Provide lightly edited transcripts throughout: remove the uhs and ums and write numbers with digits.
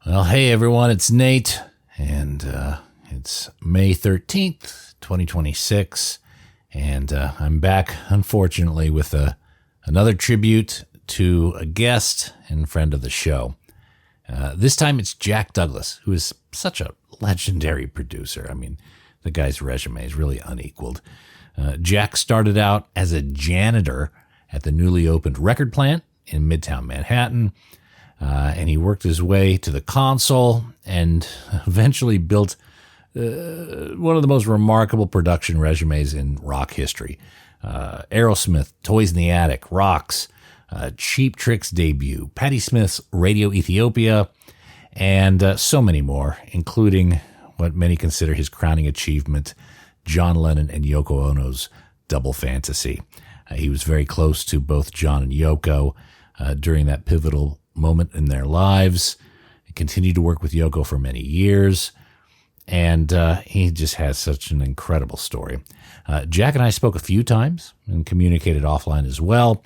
Well, hey everyone, it's Nate, and it's May 13th, 2026, and I'm back, unfortunately, with another tribute to a guest and friend of the show. This time it's Jack Douglas, who is such a legendary producer. I mean, the guy's resume is really unequaled. Jack started out as a janitor at the newly opened record plant in Midtown Manhattan, and he worked his way to the console and eventually built one of the most remarkable production resumes in rock history. Aerosmith, Toys in the Attic, Rocks, Cheap Trick's debut, Patti Smith's Radio Ethiopia, and so many more, including what many consider his crowning achievement, John Lennon and Yoko Ono's Double Fantasy. He was very close to both John and Yoko during that pivotal moment in their lives. He continued to work with Yoko for many years, and he just has such an incredible story. Jack and I spoke a few times and communicated offline as well.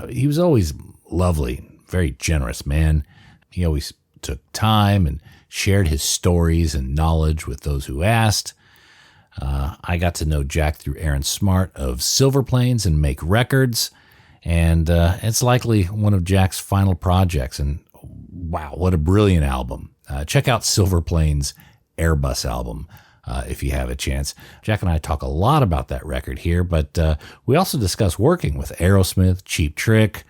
He was always lovely, very generous man. He always took time and shared his stories and knowledge with those who asked. I got to know Jack through Aaron Smart of Silverplanes and Make Records, and it's likely one of Jack's final projects. And wow, what a brilliant album. Check out Silverplanes' Airbus album if you have a chance. Jack and I talk a lot about that record here, but we also discuss working with Aerosmith, Cheap Trick.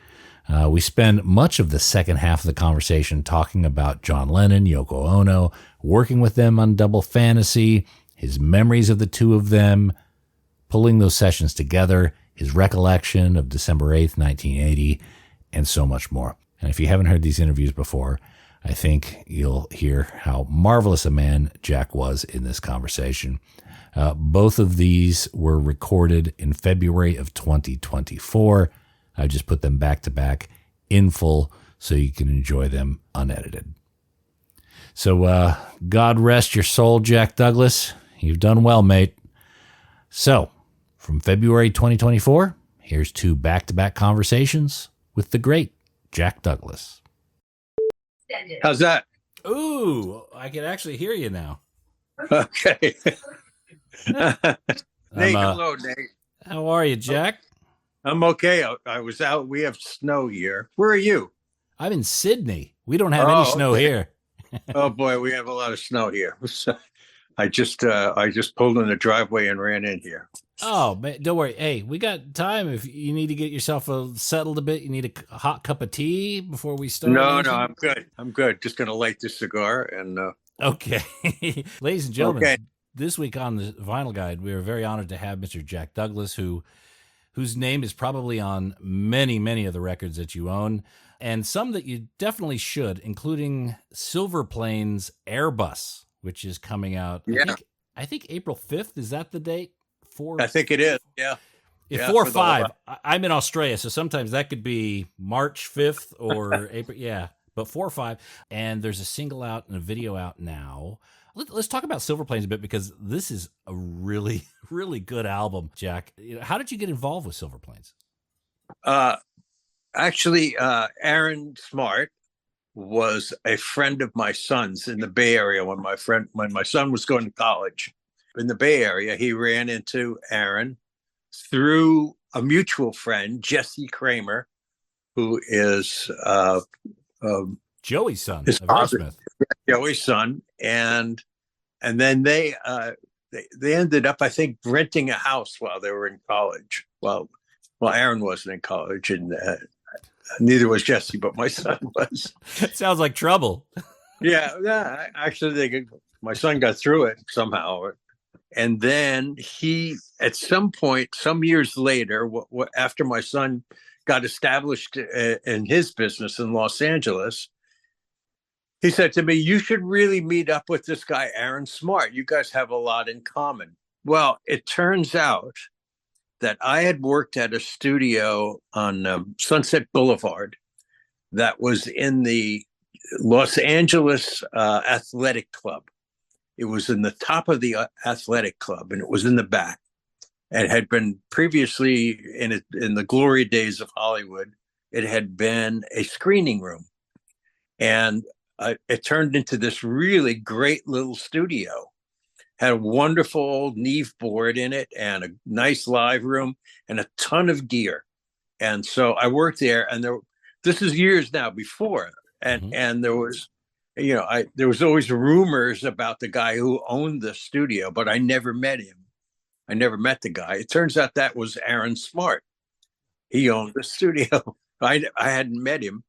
We spend much of the second half of the conversation talking about John Lennon, Yoko Ono, working with them on Double Fantasy, his memories of the two of them, pulling those sessions together, his recollection of December 8th, 1980, and so much more. And if you haven't heard these interviews before, I think you'll hear how marvelous a man Jack was in this conversation. Both of these were recorded in February of 2024. I just put them back to back in full so you can enjoy them unedited. So God rest your soul, Jack Douglas. You've done well, mate. So, from February 2024, here's two back-to-back conversations with the great Jack Douglas. How's that? Ooh, I can actually hear you now. Okay. Nate, hello, Nate. How are you, Jack? I'm okay. I was out. We have snow here. Where are you? I'm in Sydney. We don't have any snow here. Oh boy, we have a lot of snow here. I just pulled in the driveway and ran in here. Oh, man, don't worry. Hey, we got time. If you need to get yourself settled a bit, you need a hot cup of tea before we start. No, I'm good. I'm good. Just going to light this cigar and. Okay. Ladies and gentlemen, This week on the Vinyl Guide, we are very honored to have Mr. Jack Douglas, whose name is probably on many, many of the records that you own, and some that you definitely should, including Silverplanes' Airbus, which is coming out. Yeah. I think April 5th. Is that the date? I think it is. Yeah. If 4 or 5, I'm in Australia, so sometimes that could be March 5th or April. Yeah, but 4 or 5. And there's a single out and a video out now. Let's talk about Silverplanes a bit, because this is a really, really good album, Jack. How did you get involved with Silverplanes? Actually, Aaron Smart was a friend of my son's in the Bay Area when my son was going to college in the Bay Area. He ran into Aaron through a mutual friend, Jesse Kramer, who is Joey's son, of Aerosmith. Joey's son, and then they ended up, I think, renting a house while they were in college. Well, Aaron wasn't in college, and neither was Jesse, but my son was. Sounds like trouble. Yeah. Actually, my son got through it somehow. And then he, at some point, some years later, after my son got established in his business in Los Angeles, he said to me, "You should really meet up with this guy, Aaron Smart. You guys have a lot in common." Well, it turns out that I had worked at a studio on Sunset Boulevard that was in the Los Angeles Athletic Club. It was in the top of the athletic club, and it was in the back. It had been previously in the glory days of Hollywood. It had been a screening room, and it turned into this really great little studio. Had a wonderful old Neve board in it and a nice live room and a ton of gear. And so I worked there, and this is years now before, and there was, there was always rumors about the guy who owned the studio, but I never met him. I never met the guy. It turns out that was Aaron Smart. He owned the studio. I hadn't met him.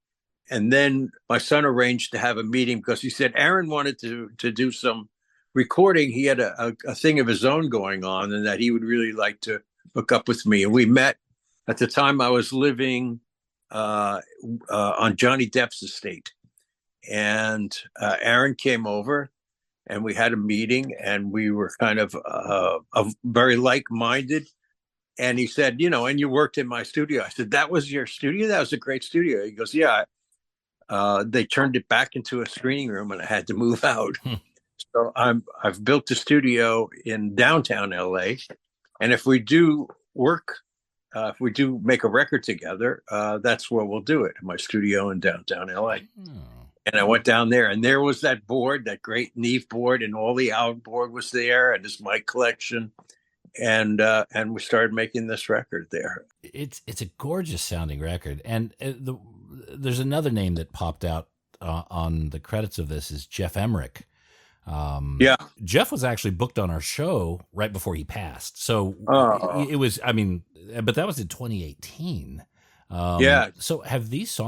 And then my son arranged to have a meeting because he said Aaron wanted to do some recording. He had a thing of his own going on, and that he would really like to hook up with me. And we met. At the time, I was living on Johnny Depp's estate, and Aaron came over, and we had a meeting, and we were kind of very like-minded. And he said, and you worked in my studio. I said, that was your studio? That was a great studio. He goes, yeah. They turned it back into a screening room, and I had to move out. So I've built a studio in downtown LA, and if we do work, if we do make a record together, that's where we'll do it, in my studio in downtown LA. And I went down there, and there was that board, that great Neve board, and all the outboard was there, and his mic collection, and we started making this record there. It's a gorgeous sounding record, and there's another name that popped out on the credits of this is Jeff Emmerich. Yeah, Jeff was actually booked on our show right before he passed. So it was, but that was in 2018. Yeah. So has this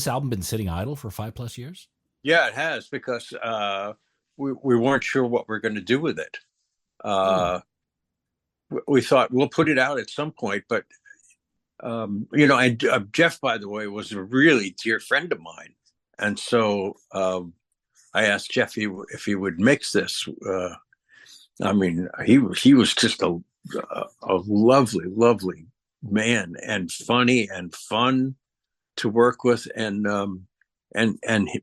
album been sitting idle for 5+ years? Yeah, it has, because we weren't sure what we're going to do with it. We thought we'll put it out at some point, but and Jeff, by the way, was a really dear friend of mine, and so I asked Jeff if he would mix this. He was just a lovely, lovely man, and funny and fun to work with, and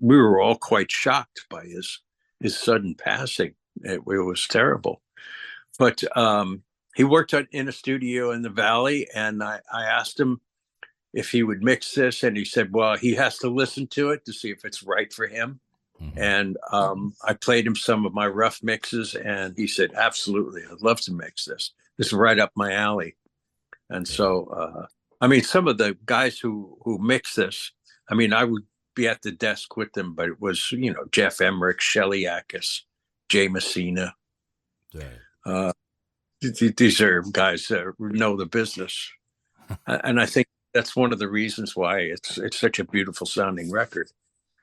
we were all quite shocked by his sudden passing. It was terrible, but he worked in a studio in the Valley, and I asked him if he would mix this, and he said, well, he has to listen to it to see if it's right for him. And I played him some of my rough mixes, and he said, absolutely, I'd love to mix this. This is right up my alley. And so, some of the guys who mix this, I would be at the desk with them, but it was, Jeff Emmerich, Shelly Akis, Jay Messina. Right. These are guys that know the business. And I think that's one of the reasons why it's such a beautiful sounding record.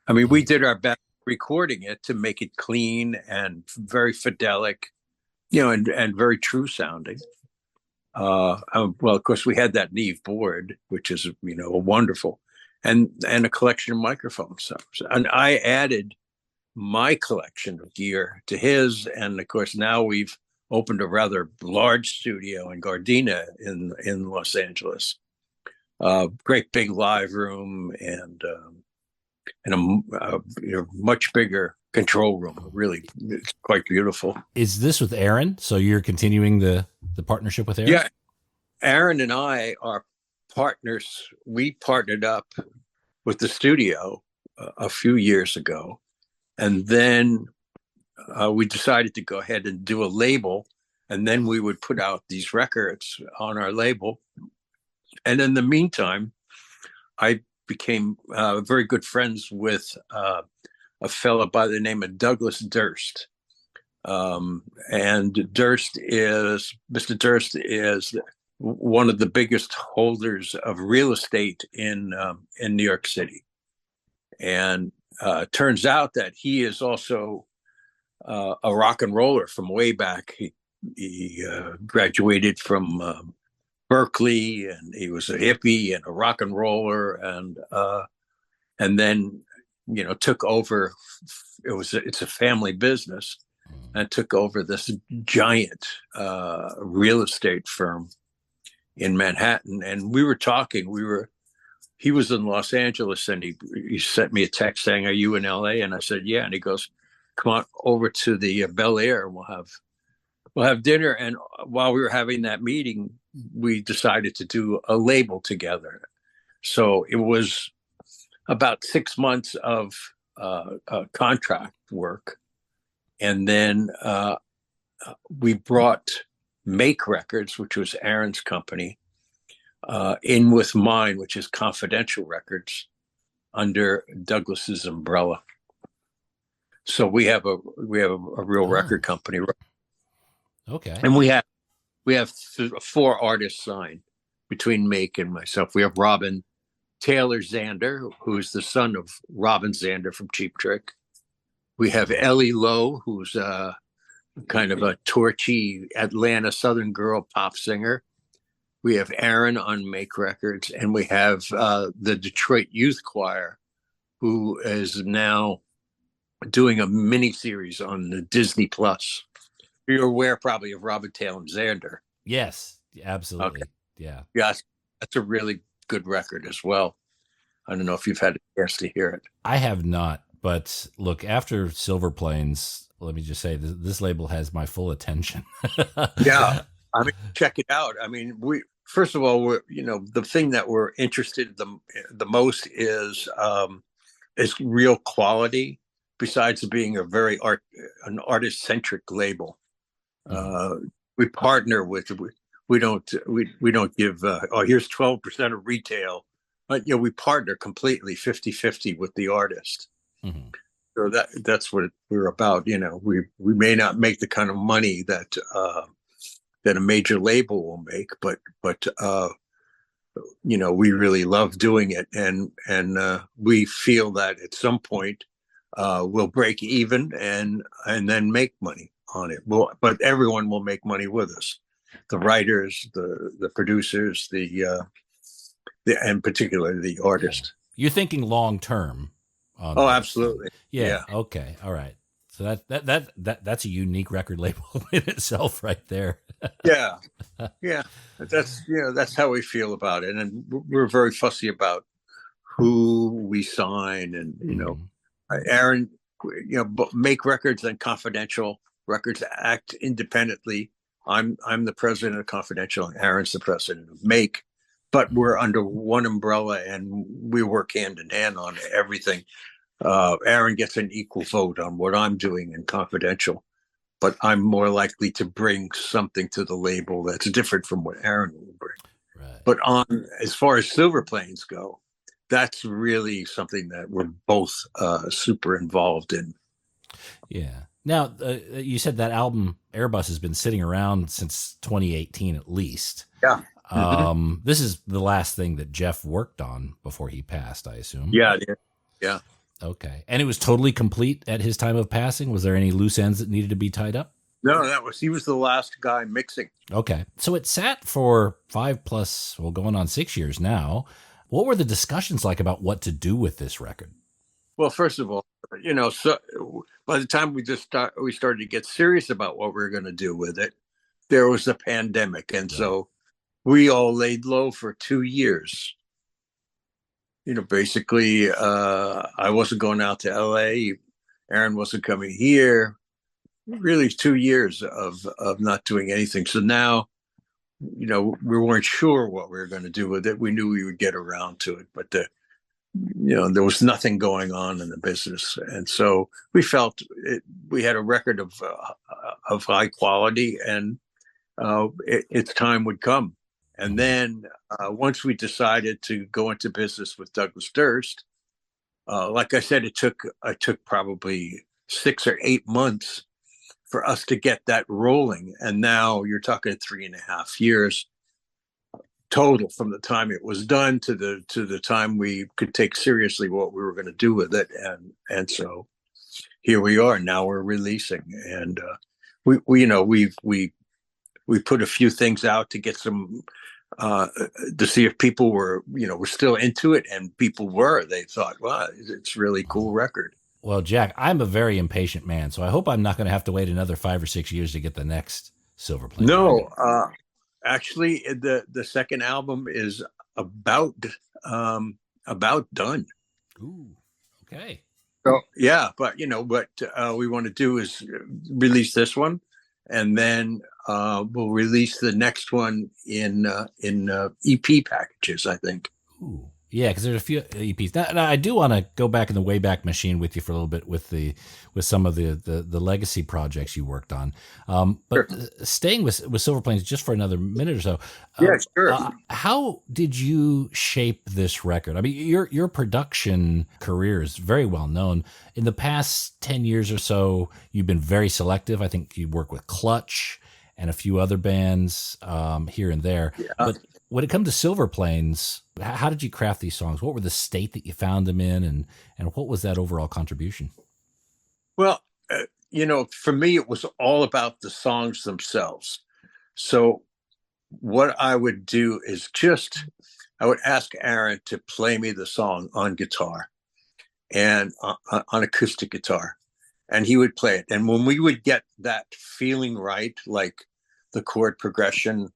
We did our best recording it to make it clean and very fidelic, and very true sounding. Well, of course, we had that Neve board, which is, wonderful, and a collection of microphones. And I added my collection of gear to his, and of course, now we've opened a rather large studio in Gardena in Los Angeles. Great big live room, and a much bigger control room. Really, it's quite beautiful. Is this with Aaron? So you're continuing the partnership with Aaron? Yeah, Aaron and I are partners. We partnered up with the studio a few years ago, and then we decided to go ahead and do a label, and then we would put out these records on our label. And in the meantime, I became very good friends with a fellow by the name of Douglas Durst. And Mr. Durst is one of the biggest holders of real estate in New York City. And turns out that he is also a rock and roller from way back. He graduated from Berkeley, and he was a hippie and a rock and roller, and then took over. It's a family business, and took over this giant real estate firm in Manhattan. And we were talking. He was in Los Angeles, and he sent me a text saying, "Are you in LA?" And I said, "Yeah." And he goes, "Come on over to the Bel Air, and we'll have dinner." And while we were having that meeting, we decided to do a label together. So it was about 6 months of contract work, and then we brought Make Records, which was Aaron's company, in with mine, which is Confidential Records, under Douglas's umbrella. So we have a real record company, Okay. and we have four artists signed between Make and myself. We have Robin Taylor Zander, who's the son of Robin Zander from Cheap Trick. We have Ellie Lowe, who's kind of a torchy Atlanta Southern girl pop singer. We have Aaron on Make Records, and we have the Detroit Youth Choir, who is now doing a mini series on the Disney Plus. You're aware probably of Robin Taylor Zander. Yes, absolutely. Okay. Yeah. Yes, that's a really good record as well. I don't know if you've had a chance to hear it. I have not, but look, after Silverplanes, let me just say this label has my full attention. Yeah, I mean, check it out. I mean, first of all, the thing that we're interested the most is real quality. Besides being a very an artist centric label, we partner with. We don't give. Here's 12% of retail. But we partner completely 50-50 with the artist. Mm-hmm. So that's what we're about. We may not make the kind of money that a major label will make, but we really love doing it, and we feel that at some point we'll break even and then make money on it. But everyone will make money with us: the writers, the producers, and particularly the artist. You're thinking long term. Oh, absolutely. Yeah. Okay. All right. So that's a unique record label in itself, right there. Yeah. That's how we feel about it, and we're very fussy about who we sign, and Aaron, Make Records and Confidential Records act independently. I'm the president of Confidential, and Aaron's the president of Make. But we're under one umbrella, and we work hand in hand on everything. Aaron gets an equal vote on what I'm doing in Confidential, but I'm more likely to bring something to the label that's different from what Aaron will bring. Right. But as far as Silverplanes go, that's really something that we're both super involved in. Yeah. Now, you said that album Airbus has been sitting around since 2018 at least. Yeah. This is the last thing that Jeff worked on before he passed, I assume. Yeah. Yeah. Okay. And it was totally complete at his time of passing? Was there any loose ends that needed to be tied up? No, he was the last guy mixing. Okay. So it sat for 5+, going on 6 years now. What were the discussions like about what to do with this record? Well, first of all, so by the time we started to get serious about what we were going to do with it, there was a pandemic. And so we all laid low for 2 years. Basically, I wasn't going out to LA. Aaron wasn't coming here. Really 2 years of not doing anything. So now, we weren't sure what we were going to do with it. We knew we would get around to it, but there was nothing going on in the business. And so we felt we had a record of high quality, and its time would come. And then once we decided to go into business with Douglas Durst, like I said, it took probably 6 or 8 months for us to get that rolling. And now you're talking 3.5 years total from the time it was done to the time we could take seriously what we were going to do with it. And so here we are. Now we're releasing, and we put a few things out to get some to see if people were still into it, and people were. They thought, wow, it's a really cool record. Well, Jack, I'm a very impatient man, so I hope I'm not going to have to wait another 5 or 6 years to get the next Silverplane. No, actually, the second album is about done. Ooh, okay. So yeah, but what we want to do is release this one, and then we'll release the next one in EP packages, I think. Ooh, Yeah, because there's a few EPs. Now, I do want to go back in the Wayback Machine with you for a little bit with some of the legacy projects you worked on. But Sure. staying with Silver Planes just for another minute or so, Yeah, sure. how did you shape this record? I mean, your production career is very well known. In the past 10 years or so, you've been very selective. I think you work with Clutch and a few other bands here and there. Yeah. But when it comes to Silver Planes, how did you craft these songs? What were the state that you found them in, and what was that overall contribution? Well, for me, it was all about the songs themselves. So what I would do is I would ask Aaron to play me the song on guitar and on acoustic guitar, and he would play it. And when we would get that feeling right, like the chord progression,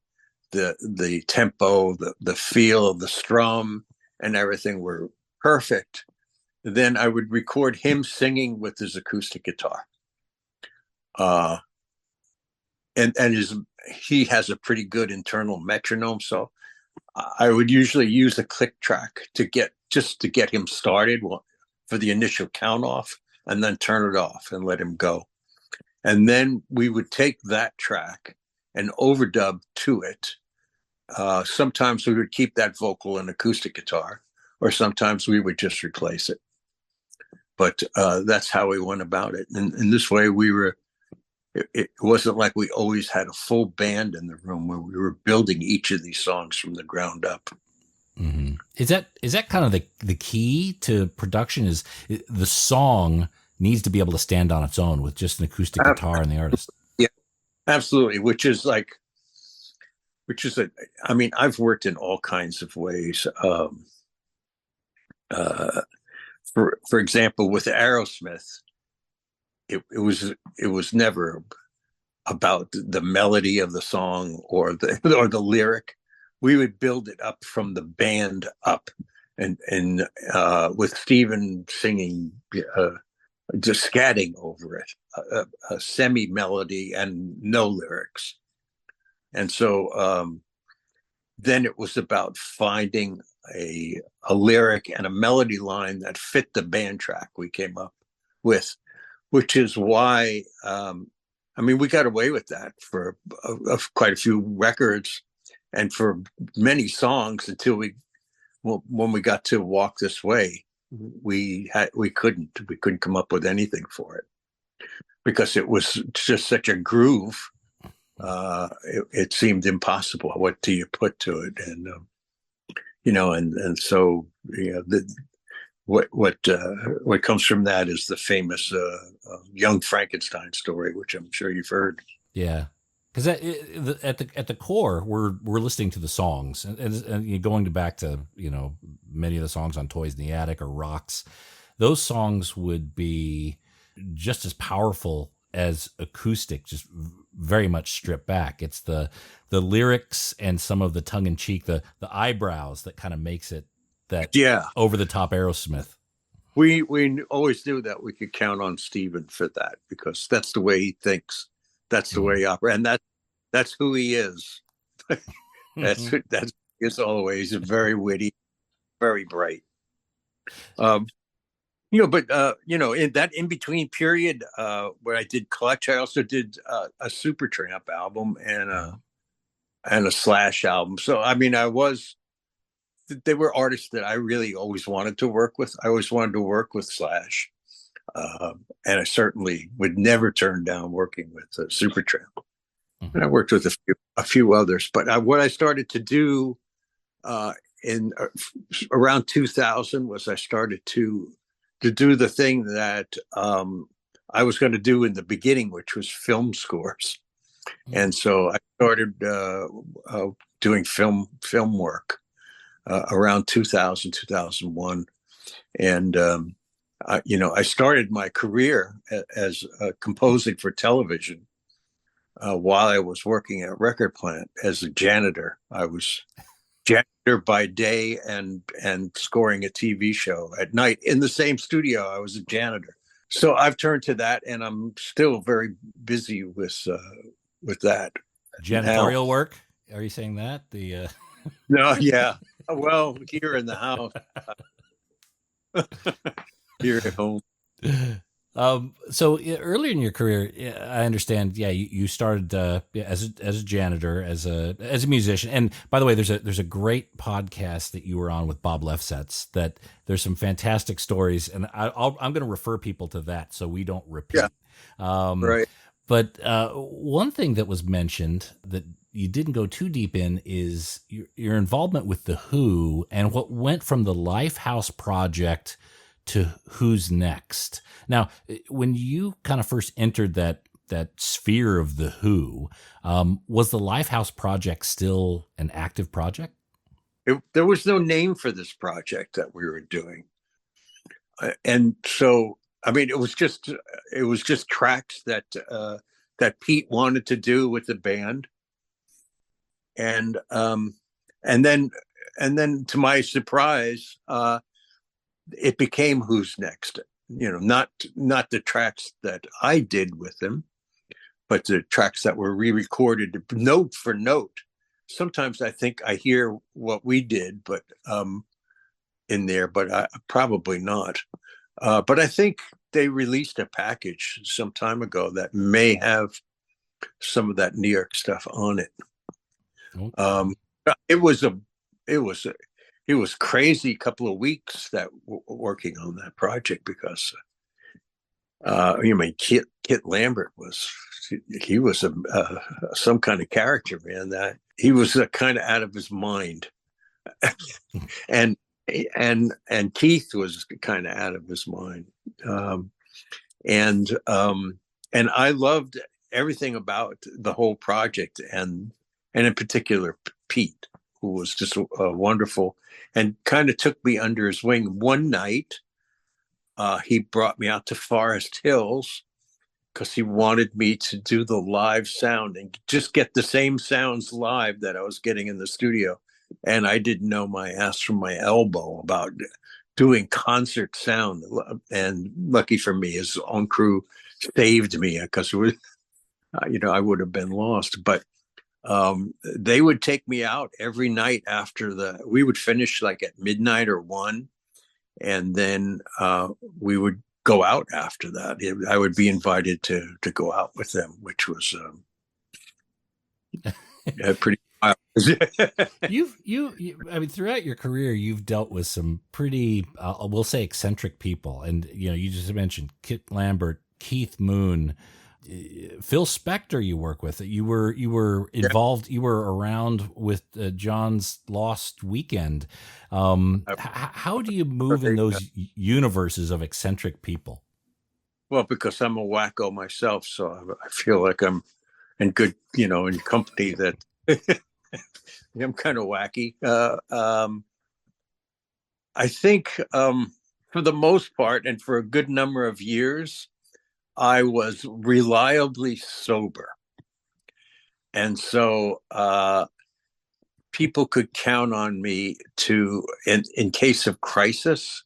the tempo, the feel of the strum, and everything were perfect, then I would record him singing with his acoustic guitar. Uh, and he has a pretty good internal metronome, so I would usually use a click track to get him started for the initial count off, and then turn it off and let him go. And then we would take that track and overdub to it. Sometimes we would keep that vocal and acoustic guitar, or sometimes we would just replace it. But that's how we went about it. And in this way, it wasn't like we always had a full band in the room, where we were building each of these songs from the ground up. Mm-hmm. Is that kind of the key to production? Is the song needs to be able to stand on its own with just an acoustic guitar and the artist? Yeah, absolutely. I mean, I've worked in all kinds of ways. For example, with Aerosmith, it was never about the melody of the song or the lyric. We would build it up from the band up, and with Steven singing, just scatting over it, a semi melody and no lyrics. And so then it was about finding a lyric and a melody line that fit the band track we came up with, which is why I mean, we got away with that for quite a few records and for many songs until when we got to Walk This Way, we couldn't come up with anything for it because it was just such a groove. It seemed impossible. What do you put to it? And and so what comes from that is the famous Young Frankenstein story, which I'm sure you've heard. Yeah, because at the core, we're listening to the songs, and going back to many of the songs on Toys in the Attic or Rocks. Those songs would be just as powerful as acoustic, just very much stripped back. It's the lyrics and some of the tongue in cheek, the eyebrows that kind of makes it that over the top Aerosmith. We always knew that we could count on Steven for that because that's the way he thinks. That's the way he operates, and that's who he is. that's his always very witty, very bright. But in that in between period where I did Clutch, I also did a Supertramp album and a Slash album. So I mean, they were artists that I really always wanted to work with. I always wanted to work with Slash, and I certainly would never turn down working with Supertramp. Mm-hmm. And I worked with a few others, but what I started to do in around 2000 was I started to do the thing that I was going to do in the beginning, which was film scores. Mm-hmm. And so I started doing film work around 2000, 2001. And, I started my career as composing for television while I was working at a record plant as a janitor. I was janitor by day and scoring a TV show at night in the same studio. I was a janitor. So I've turned to that, and I'm still very busy with that. Janitorial work? Are you saying that? No, yeah. Well, here in the house, here at home. So earlier in your career, I understand. Yeah, you started as a janitor, as a musician. And by the way, there's a great podcast that you were on with Bob Lefsetz. That there's some fantastic stories, and I'm going to refer people to that so we don't Yeah, repeat. Um, right. but one thing that was mentioned that you didn't go too deep in is your involvement with the Who and what went from the Lifehouse project to Who's Next. Now, when you kind of first entered that sphere of the Who, was the Lifehouse project still an active project? There was no name for this project that we were doing, and so I mean, it was just tracks that Pete wanted to do with the band, and and then and then to my surprise, it became Who's Next. You know, not the tracks that I did with him, but the tracks that were re-recorded note for note. Sometimes I think I hear what we did, but in there, but probably not. But I think they released a package some time ago that may have some of that New York stuff on it. Um, it was a, it was a, it was crazy couple of weeks that working on that project because you mean Kit Lambert was he was some kind of character, man. That he was kind of out of his mind, and and Keith was kind of out of his mind, um, and and I loved everything about the whole project, and in particular Pete, who was just wonderful, and kind of took me under his wing one night. He brought me out to Forest Hills because he wanted me to do the live sound and just get the same sounds live that I was getting in the studio. And I didn't know my ass from my elbow about doing concert sound. And lucky for me, his own crew saved me because it was, I would have been lost. But they would take me out every night we would finish like at midnight or 1, and then we would go out after that. I would be invited to go out with them, which was pretty wild. I mean, throughout your career, you've dealt with some pretty, we'll say, eccentric people, and you just mentioned Kit Lambert, Keith Moon, Phil Spector. You work with. You were involved. You were around with John's Lost Weekend. How do you move in those universes of eccentric people? Well, because I'm a wacko myself, so I feel like I'm in good, in company that I'm kind of wacky. I think for the most part, and for a good number of years, I was reliably sober. And so people could count on me to, in case of crisis,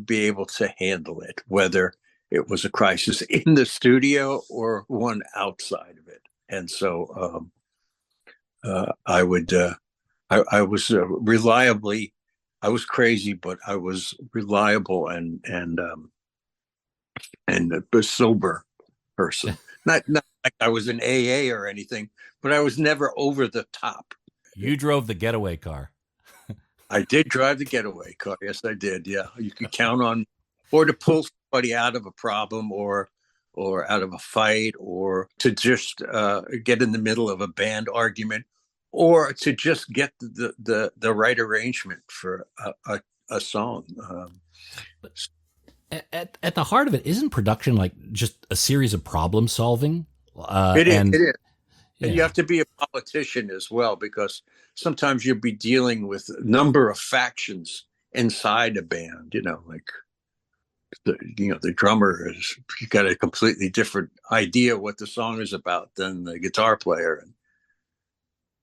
be able to handle it, whether it was a crisis in the studio or one outside of it. And so I was reliably, I was crazy, but I was reliable and a sober person. Not like I was an AA or anything, but I was never over the top. You drove the getaway car. I did drive the getaway car. Yes, I did. Yeah, you could count on, or to pull somebody out of a problem, or out of a fight, or to just get in the middle of a band argument, or to just get the right arrangement for a song. At the heart of it, isn't production like just a series of problem solving? It is. It is. Yeah. And you have to be a politician as well, because sometimes you'll be dealing with a number of factions inside a band. Like the drummer is, you got a completely different idea what the song is about than the guitar player. And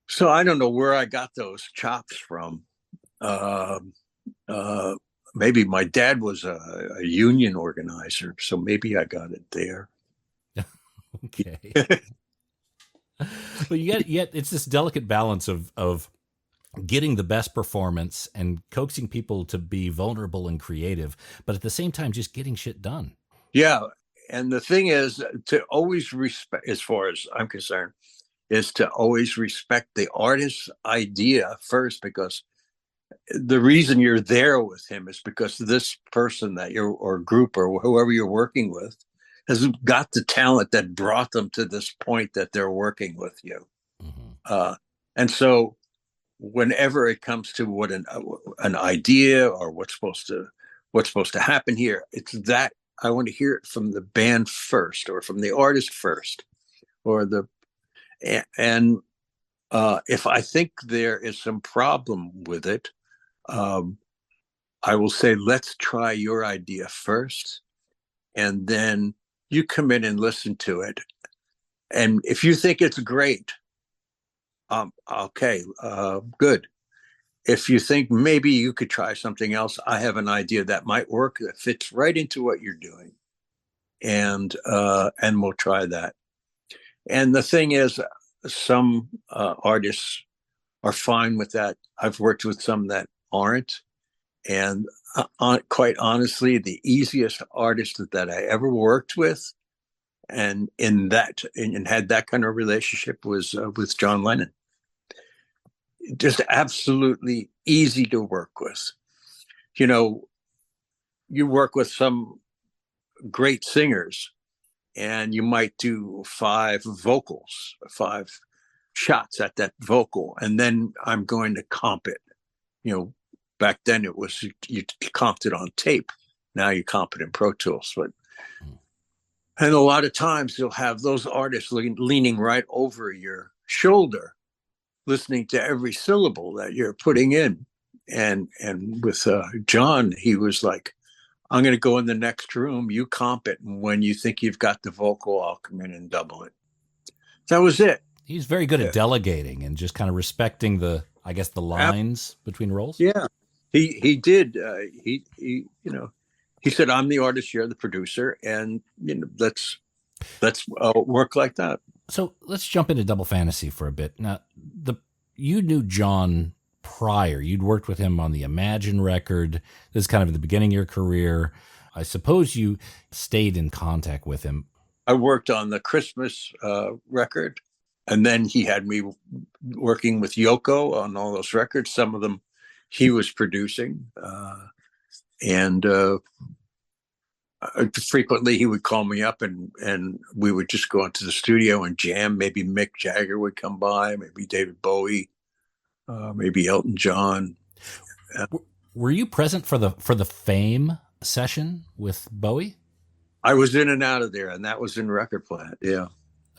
so I don't know where I got those chops from. Maybe my dad was a union organizer, so maybe I got it there. Okay. But yet it's this delicate balance of getting the best performance and coaxing people to be vulnerable and creative, but at the same time, just getting shit done. Yeah. And the thing is to always respect, as far as I'm concerned, is to always respect the artist's idea first, because the reason you're there with him is because this person that you're, or group or whoever you're working with, has got the talent that brought them to this point that they're working with you. Mm-hmm. And so whenever it comes to what an idea or what's supposed to happen here, it's that I want to hear it from the band first, or from the artist first, or the and if I think there is some problem with it, I will say, let's try your idea first, and then you come in and listen to it. And if you think it's great, okay, good. If you think maybe you could try something else, I have an idea that might work, that fits right into what you're doing, and we'll try that. And the thing is, some artists are fine with that. I've worked with some that aren't. And quite honestly, the easiest artist that I ever worked with, and had that kind of relationship, was with John Lennon. Just absolutely easy to work with. You know, you work with some great singers, and you might do 5 vocals, 5 shots at that vocal, and then I'm going to comp it. You know, back then it was you comped it on tape. Now you comp it in Pro Tools. And a lot of times you'll have those artists leaning right over your shoulder, listening to every syllable that you're putting in. And with John, he was like, I'm going to go in the next room, you comp it, and when you think you've got the vocal, I'll come in and double it. That was it. He's very good at delegating and just kind of respecting the lines between roles. Yeah, he did. He he said, I'm the artist, you're the producer, and let's work like that. So let's jump into Double Fantasy for a bit. Now, you knew John prior. You'd worked with him on the Imagine record. This is kind of the beginning of your career. I suppose you stayed in contact with him. I worked on the Christmas record, and then he had me working with Yoko on all those records. Some of them he was producing, and frequently he would call me up, and we would just go into the studio and jam. Maybe Mick Jagger would come by, maybe David Bowie, maybe Elton John. Were you present for the Fame session with Bowie? I was in and out of there, and that was in Record Plant. Yeah.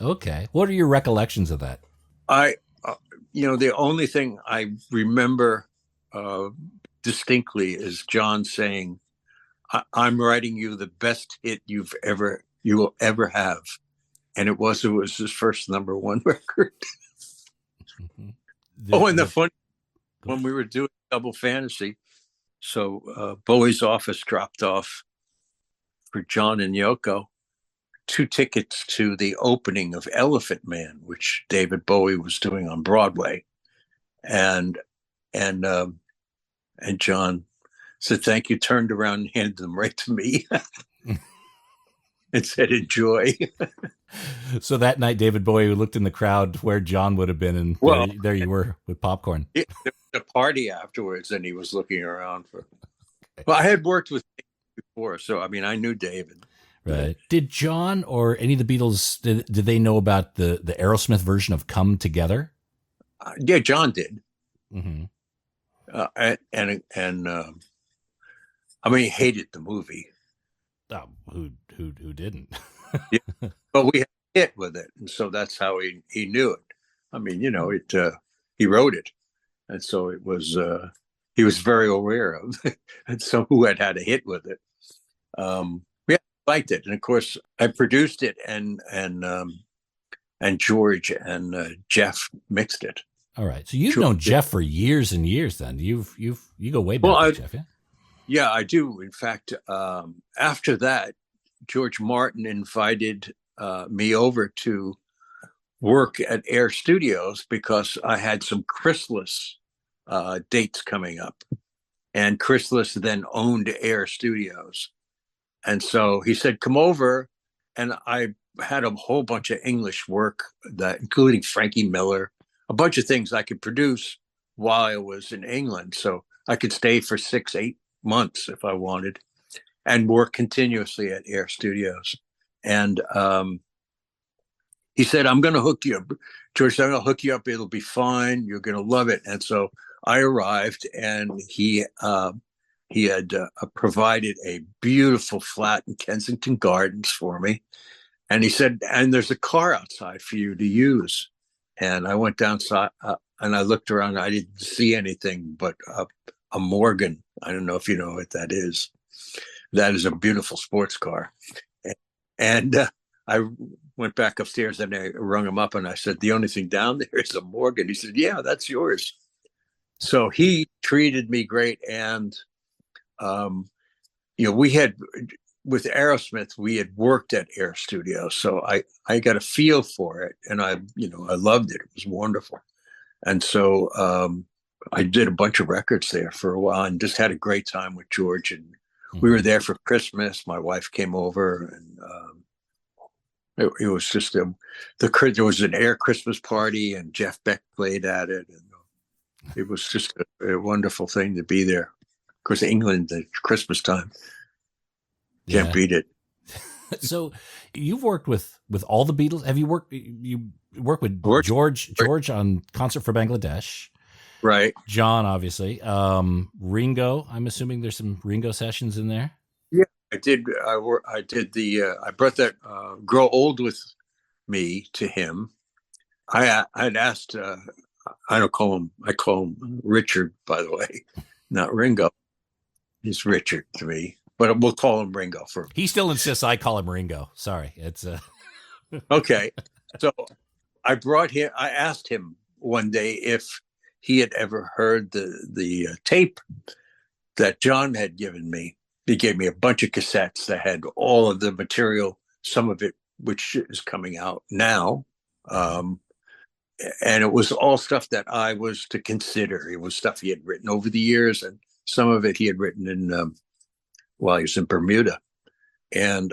Okay. What are your recollections of that? The only thing I remember distinctly is John saying, I'm writing you the best hit you will ever have. And it was his first #1 record. When we were doing Double Fantasy, so Bowie's office dropped off for John and Yoko 2 tickets to the opening of Elephant Man, which David Bowie was doing on Broadway. And John said, thank you, turned around and handed them right to me and said, enjoy. So that night, David Bowie looked in the crowd where John would have been, and there you were with popcorn. There was a party afterwards, and he was looking around for. Well, I had worked with him before, so I mean, I knew David. Right. Did John or any of the Beatles, did they know about the Aerosmith version of "Come Together"? Yeah, John did. Mm-hmm. I mean, he hated the movie. Oh, who didn't? Yeah, but we had a hit with it, and so that's how he knew it. I mean, he wrote it, and so it was. He was very aware of it, and so who had a hit with it. Yeah, I liked it, and of course, I produced it, and George and Jeff mixed it. All right, so you've known Jeff for years and years. Then you go way back with Jeff, yeah. Yeah, I do. In fact, after that, George Martin invited me over to work at Air Studios because I had some chrysalis dates coming up. And Chrysalis then owned Air Studios. And so he said, come over. And I had a whole bunch of English work, that including Frankie Miller, a bunch of things I could produce while I was in England. So I could stay for 6, 8 months if I wanted and work continuously at Air Studios. And he said, I'm going to hook you up. George said, I'm going to hook you up. It'll be fine. You're going to love it. And so I arrived, and he had provided a beautiful flat in Kensington Gardens for me. And he said, and there's a car outside for you to use. And I went downside and I looked around. I didn't see anything but a Morgan. I don't know if you know what that is. That is a beautiful sports car. And I went back upstairs and I rung him up and I said, the only thing down there is a Morgan. He said, yeah, that's yours. So he treated me great. And, we had, with Aerosmith, we had worked at Air Studios. So I got a feel for it, and I loved it. It was wonderful. And so I did a bunch of records there for a while and just had a great time with George. And we were there for Christmas. My wife came over, and it was just there was an Air Christmas party, and Jeff Beck played at it. And it was just a wonderful thing to be there. Of course, England at Christmas time. Can't beat it. So you've worked with all the Beatles. Have you worked with George on Concert for Bangladesh? Right. John, obviously. Ringo, I'm assuming there's some Ringo sessions in there. Yeah, I did. I did I brought that Grow Old With Me to him. I'd asked, I call him Richard, by the way, not Ringo. He's Richard to me. But we'll call him Ringo for. He still insists I call him Ringo. Sorry, it's Okay. So I asked him one day if he had ever heard the tape that John had given me. He gave me a bunch of cassettes that had all of the material, some of it which is coming out now, and it was all stuff that I was to consider. It was stuff he had written over the years, and some of it he had written in. While he was in Bermuda, and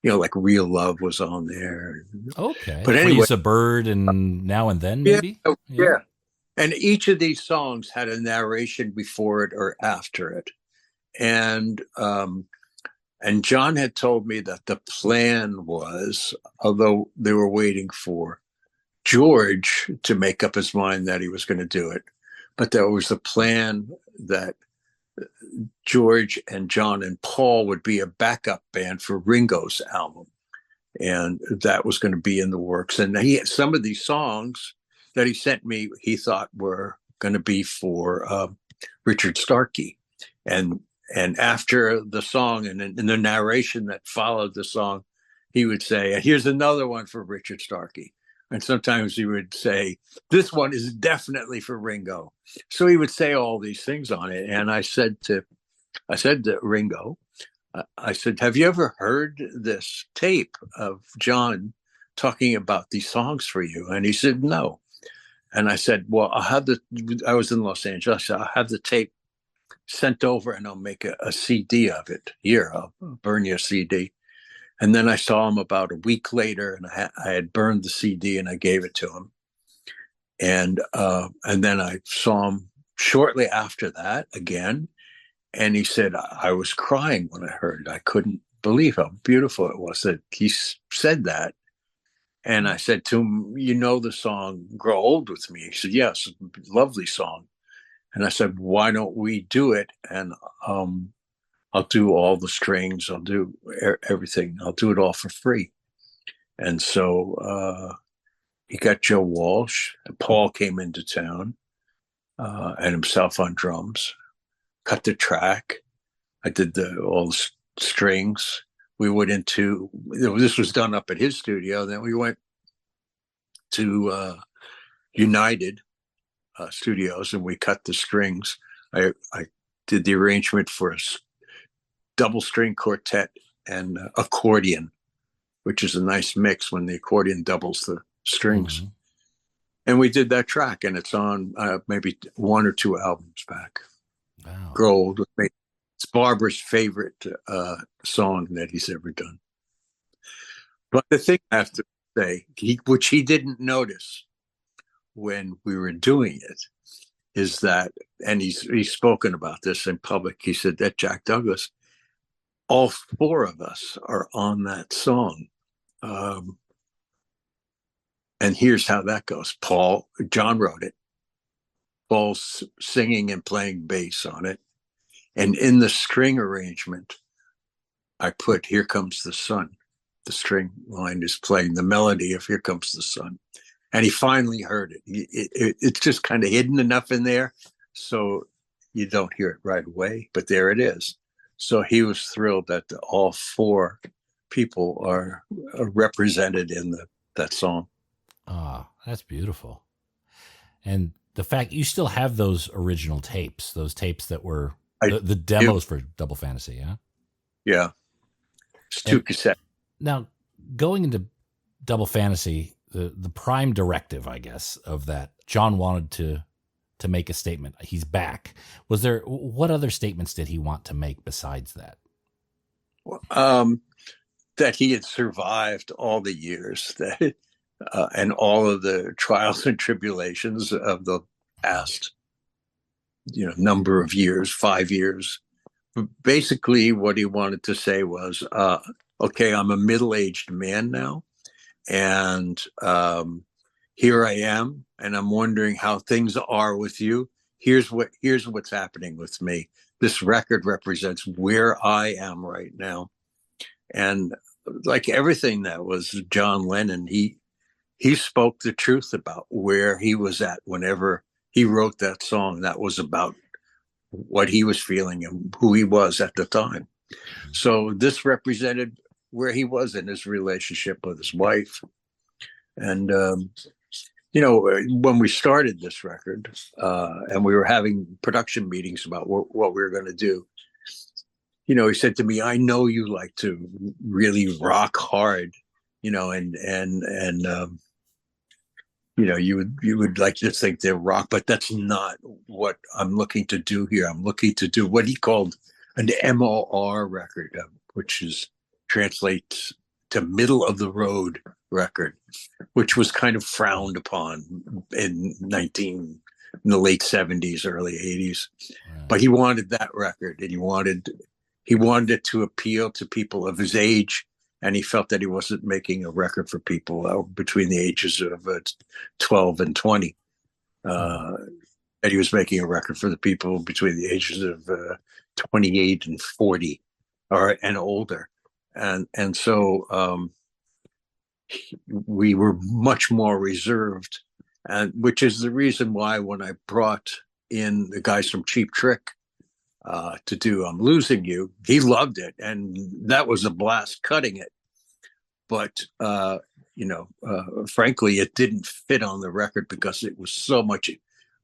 like Real Love was on there. Okay, but anyway, Freeze a Bird and Now and Then, maybe. Yeah. And each of these songs had a narration before it or after it, and John had told me that the plan was, although they were waiting for George to make up his mind that he was going to do it, but there was a plan that George and John and Paul would be a backup band for Ringo's album. And that was going to be in the works. And some of these songs that he sent me, he thought were going to be for Richard Starkey. And after the song and in the narration that followed the song, he would say, here's another one for Richard Starkey. And sometimes he would say, this one is definitely for Ringo. So he would say all these things on it. And I said to Ringo, I said, have you ever heard this tape of John talking about these songs for you? And he said, no. And I said, well, I was in Los Angeles. I'll have the tape sent over and I'll make a CD of it. Here, I'll burn you a CD. And then I saw him about a week later, and I had burned the CD and I gave it to him. And then I saw him shortly after that again. And he said, I was crying when I heard it. I couldn't believe how beautiful it was that he said that. And I said to him, you know the song Grow Old With Me? He said, yes, lovely song. And I said, why don't we do it? And I'll do all the strings. I'll do everything. I'll do it all for free. And so he got Joe Walsh. And Paul came into town and himself on drums. Cut the track. I did all the strings. We went into, this was done up at his studio. Then we went to United Studios and we cut the strings. I did the arrangement for a double string quartet and accordion, which is a nice mix when the accordion doubles the strings. And we did that track, and it's on maybe one or two albums back. Wow. Grow Old with Me. It's Barbara's favorite song that he's ever done. But the thing I have to say, which he didn't notice when we were doing it, is that, and he's spoken about this in public. He said that Jack Douglas, all four of us are on that song. And here's how that goes. John wrote it. Paul's singing and playing bass on it. And in the string arrangement, I put Here Comes the Sun. The string line is playing the melody of Here Comes the Sun. And he finally heard it. It's just kind of hidden enough in there, so you don't hear it right away, but there it is. So he was thrilled that all four people are represented in that song. Ah, that's beautiful. And the fact you still have those original tapes, those tapes that were the demos for Double Fantasy, yeah? Yeah. It's two cassettes. Now, going into Double Fantasy, the prime directive, I guess, of that, John wanted to make a statement. He's back. What other statements did he want to make besides that? That he had survived all the years that and all of the trials and tribulations of the past, number of years, 5 years. Basically, what he wanted to say was, okay, I'm a middle-aged man now, and here I am, and I'm wondering how things are with you. Here's what's happening with me. This record represents where I am right now. And like everything that was John Lennon, he spoke the truth about where he was at whenever he wrote that song. That was about what he was feeling and who he was at the time. So this represented where he was in his relationship with his wife. And, when we started this record and we were having production meetings about what we were going to do, he said to me, I know you like to really rock hard, and you would like to think they're rock, but that's not what I'm looking to do here. I'm looking to do what he called an MOR record, which translates to middle of the road record, which was kind of frowned upon in the late 70s, early 80s. Right. But he wanted that record, and he wanted it to appeal to people of his age. And he felt that he wasn't making a record for people between the ages of 12 and 20. And he was making a record for the people between the ages of 28 and 40 and older. And so we were much more reserved, and which is the reason why when I brought in the guys from Cheap Trick to do I'm Losing You, he loved it, and that was a blast cutting it. But frankly, it didn't fit on the record because it was so much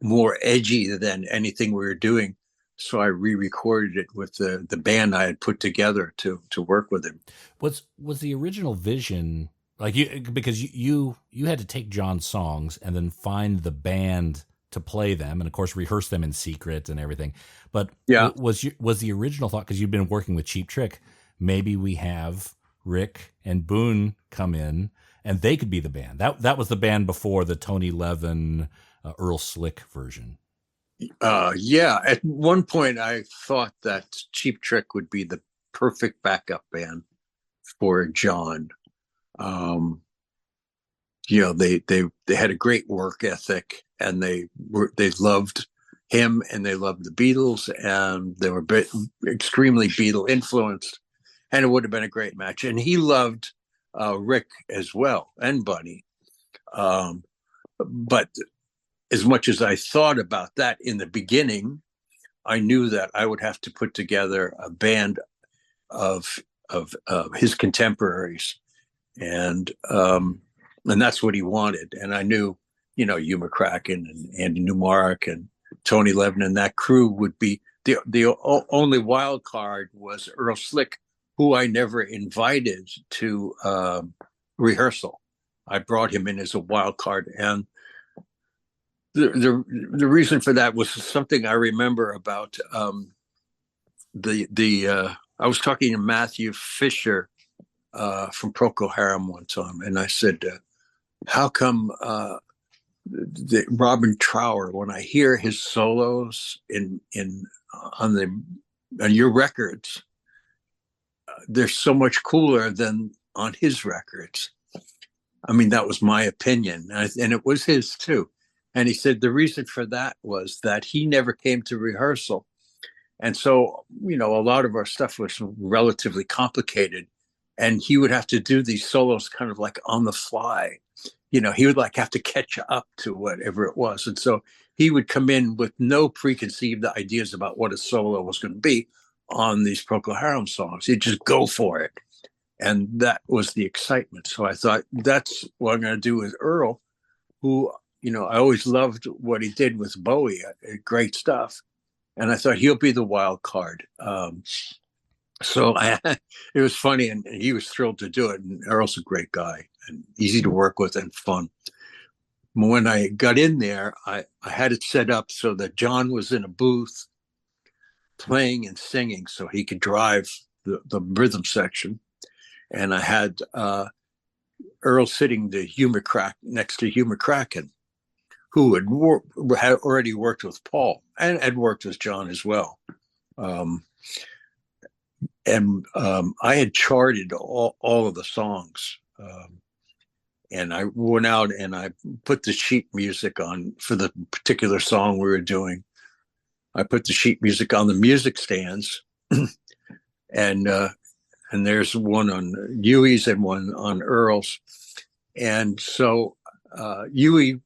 more edgy than anything we were doing. So I re-recorded it with the band I had put together to work with him. Was the original vision like because you had to take John's songs and then find the band to play them, and of course rehearse them in secret and everything. But yeah, was the original thought, because you've been working with Cheap Trick, maybe we have Rick and Boone come in and they could be the band. That was the band before the Tony Levin, Earl Slick version. Yeah, at one point I thought that Cheap Trick would be the perfect backup band for John. They had a great work ethic, and they loved him, and they loved the Beatles, and they were extremely Beatle influenced, and it would have been a great match. And he loved Rick as well, and Bunny. But as much as I thought about that in the beginning, I knew that I would have to put together a band of his contemporaries, and that's what he wanted. And I knew, Hugh McCracken and Andy Newmark and Tony Levin and that crew would be the only wild card was Earl Slick, who I never invited to rehearsal. I brought him in as a wild card, and the reason for that was something I remember about the I was talking to Matthew Fisher from Procol Harum one time, and I said, "How come Robin Trower, when I hear his solos in on the on your records, they're so much cooler than on his records?" I mean, that was my opinion, and it was his too. And he said the reason for that was that he never came to rehearsal. And so, a lot of our stuff was relatively complicated. And he would have to do these solos kind of like on the fly. He would like have to catch up to whatever it was. And so he would come in with no preconceived ideas about what a solo was going to be on these Procol Harum songs. He'd just go for it. And that was the excitement. So I thought, that's what I'm going to do with Earl, who, I always loved what he did with Bowie, great stuff. And I thought he'll be the wild card. It was funny, and he was thrilled to do it. And Earl's a great guy and easy to work with and fun. When I got in there, I had it set up so that John was in a booth playing and singing so he could drive the rhythm section. And I had Earl sitting next to Hugh McCracken, who had already worked with Paul and had worked with John as well. I had charted all of the songs. And I went out and I put the sheet music on for the particular song we were doing. I put the sheet music on the music stands. And there's one on Huey's and one on Earl's. And so Huey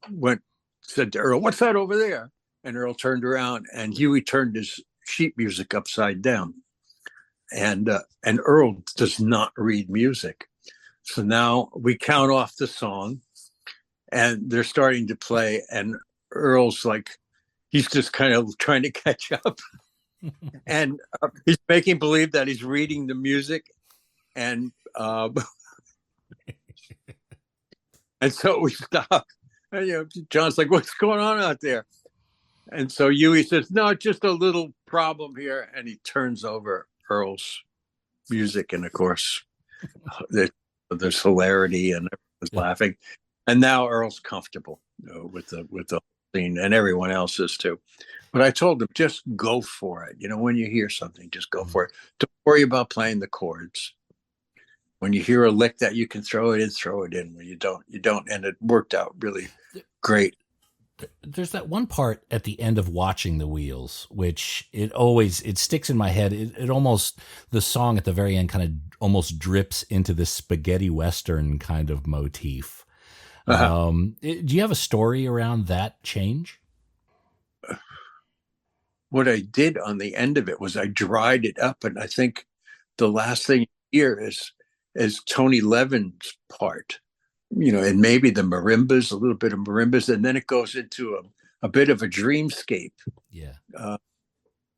said to Earl, "What's that over there?" And Earl turned around, and Huey turned his sheet music upside down. And Earl does not read music. So now we count off the song, and they're starting to play, and Earl's like, he's just kind of trying to catch up. And he's making believe that he's reading the music, and and so we stop. And, John's like, "What's going on out there?" And so Huey says, "No, just a little problem here," and he turns over Earl's music, and of course, there's hilarity and everyone's laughing, and now Earl's comfortable with the scene, and everyone else is too. But I told him, just go for it. When you hear something, just go for it. Don't worry about playing the chords. When you hear a lick that you can throw it in. When you don't. And it worked out really great. There's that one part at the end of Watching the Wheels, which it sticks in my head. It almost, the song at the very end kind of almost drips into this spaghetti Western kind of motif. Do you have a story around that change? What I did on the end of it was I dried it up, and I think the last thing you hear is Tony Levin's part, and maybe the marimbas, a little bit of marimbas, and then it goes into a bit of a dreamscape. Yeah.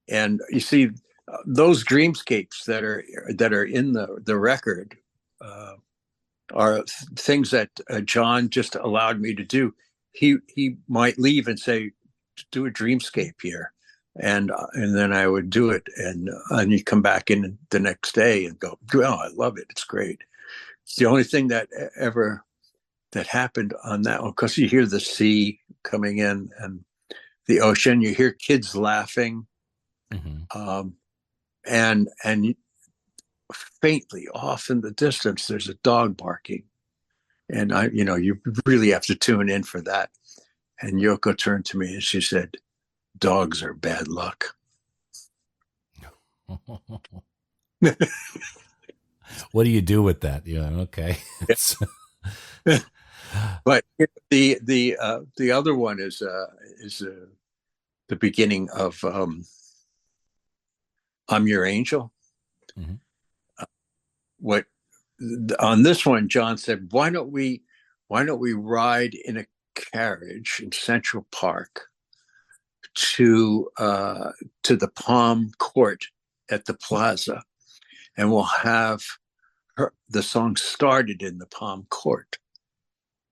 And you see those dreamscapes that are in the record are things that John just allowed me to do. He might leave and say, "Do a dreamscape here." And then I would do it, and you come back in the next day and go, "Oh, I love it. It's great." It's the only thing that happened on that one, because you hear the sea coming in and the ocean. You hear kids laughing, and faintly off in the distance, there's a dog barking, and you really have to tune in for that. And Yoko turned to me and she said, "Dogs are bad luck." What do you do with that? Okay. But the other one is the beginning of "I'm Your Angel." Mm-hmm. What on this one, John said, why don't we ride in a carriage in Central Park to the Palm Court at the Plaza, and we'll have the song started in the Palm Court.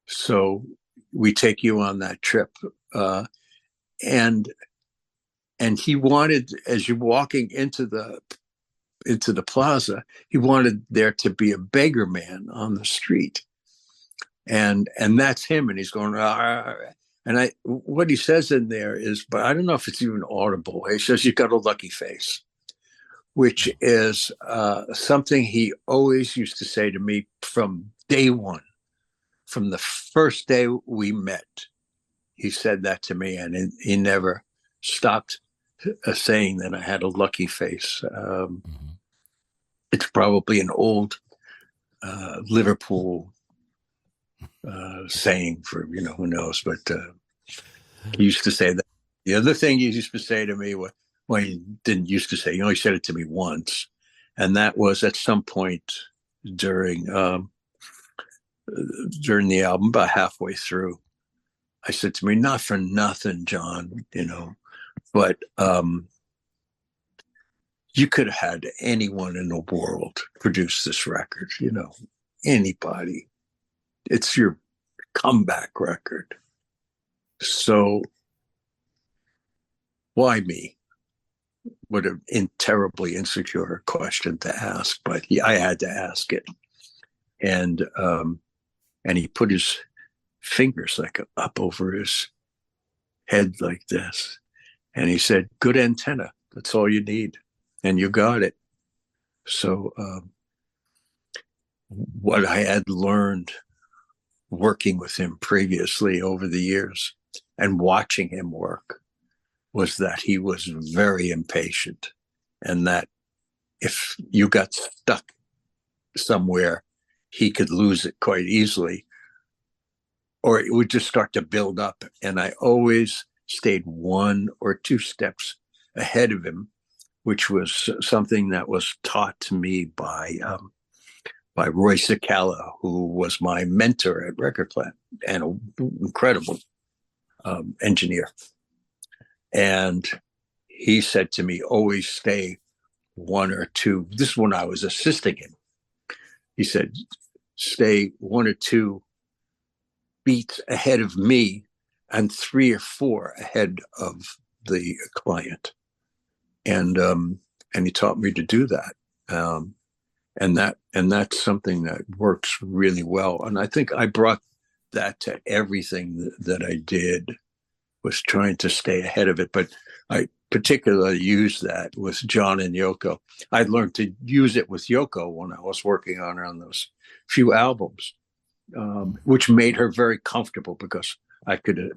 So we take you on that trip. And he wanted, as you're walking into the plaza, he wanted there to be a beggar man on the street, and that's him, and he's going, and what he says in there is, but I don't know if it's even audible. He says, "You got a lucky face," which is something he always used to say to me from day one, from the first day we met. He said that to me, and he never stopped saying that I had a lucky face. It's probably an old Liverpool saying for, who knows, but he used to say that. The other thing he used to say to me, well, he didn't used to say, he only said it to me once, and that was at some point during the album, about halfway through, I said to me, "Not for nothing, John, but you could have had anyone in the world produce this record, anybody. It's your comeback record. So why me?" What a terribly insecure question to ask, but I had to ask it. And he put his fingers like up over his head like this, and he said, "Good antenna. That's all you need, and you got it." So what I had learned working with him previously over the years and watching him work was that he was very impatient, and that if you got stuck somewhere, he could lose it quite easily, or it would just start to build up. And I always stayed 1 or 2 steps ahead of him, which was something that was taught to me by Roy Cicala, who was my mentor at Record Plant and an incredible engineer. And he said to me, always stay 1 or 2. This is when I was assisting him. He said, stay 1 or 2 beats ahead of me and 3 or 4 ahead of the client. And he taught me to do that. And that's something that works really well. And I think I brought that to everything that I did, was trying to stay ahead of it. But I particularly used that with John and Yoko. I learned to use it with Yoko when I was working on those few albums, which made her very comfortable because I could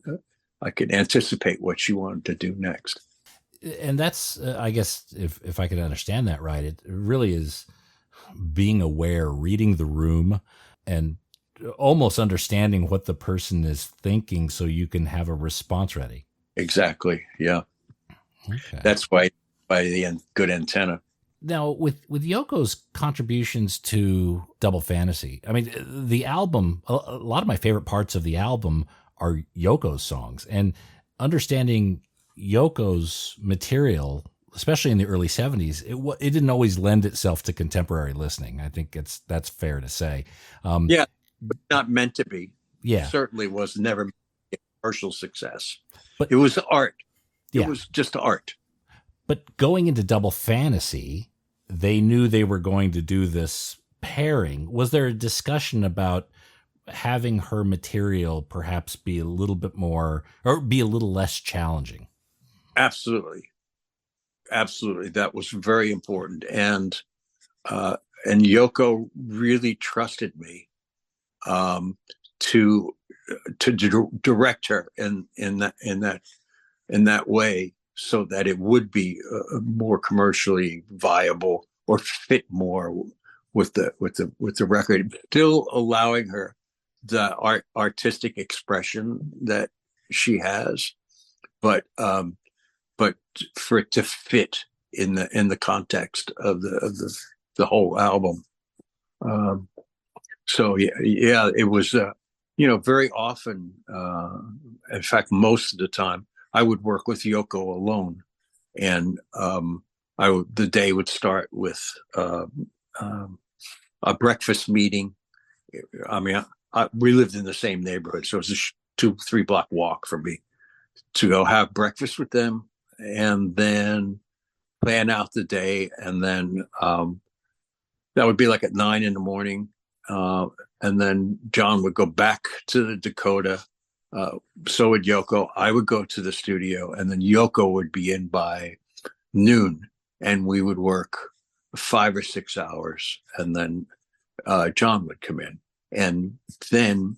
anticipate what she wanted to do next. And that's, I guess, if I could understand that right, it really is being aware, reading the room, and almost understanding what the person is thinking so you can have a response ready. Exactly. Yeah. Okay. That's why the end, good antenna. Now, with Yoko's contributions to Double Fantasy, I mean, the album, a lot of my favorite parts of the album are Yoko's songs, and understanding Yoko's material, especially in the early 70s, it didn't always lend itself to contemporary listening. I think that's fair to say. Yeah, but not meant to be. Yeah. It certainly was never a commercial success. But it was art. It Yeah. was just art. But going into Double Fantasy, they knew they were going to do this pairing. Was there a discussion about having her material perhaps be a little bit more, or be a little less challenging? Absolutely. Absolutely. That was very important. And Yoko really trusted me to direct her in that way, so that it would be more commercially viable or fit more with the record, still allowing her the artistic expression that she has, but for it to fit in the context of the whole album. So yeah, it was very often, in fact, most of the time, I would work with Yoko alone, and the day would start with a breakfast meeting. I mean, we lived in the same neighborhood, so it was 2-3 block walk from me, to go have breakfast with them and then plan out the day. And then that would be like at 9 in the morning. And then John would go back to the Dakota. So would Yoko. I would go to the studio, and then Yoko would be in by noon, and we would work 5 or 6 hours, and then John would come in. And then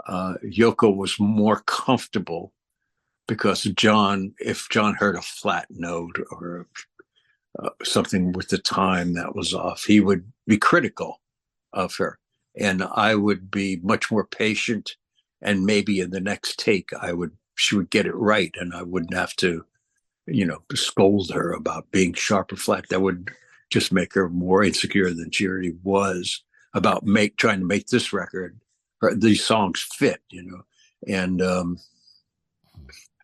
Yoko was more comfortable because if John heard a flat note or something with the time that was off, he would be critical of her. And I would be much more patient. And maybe in the next take, she would get it right. And I wouldn't have to, scold her about being sharp or flat. That would just make her more insecure than she already was about trying to make this record or these songs fit, and,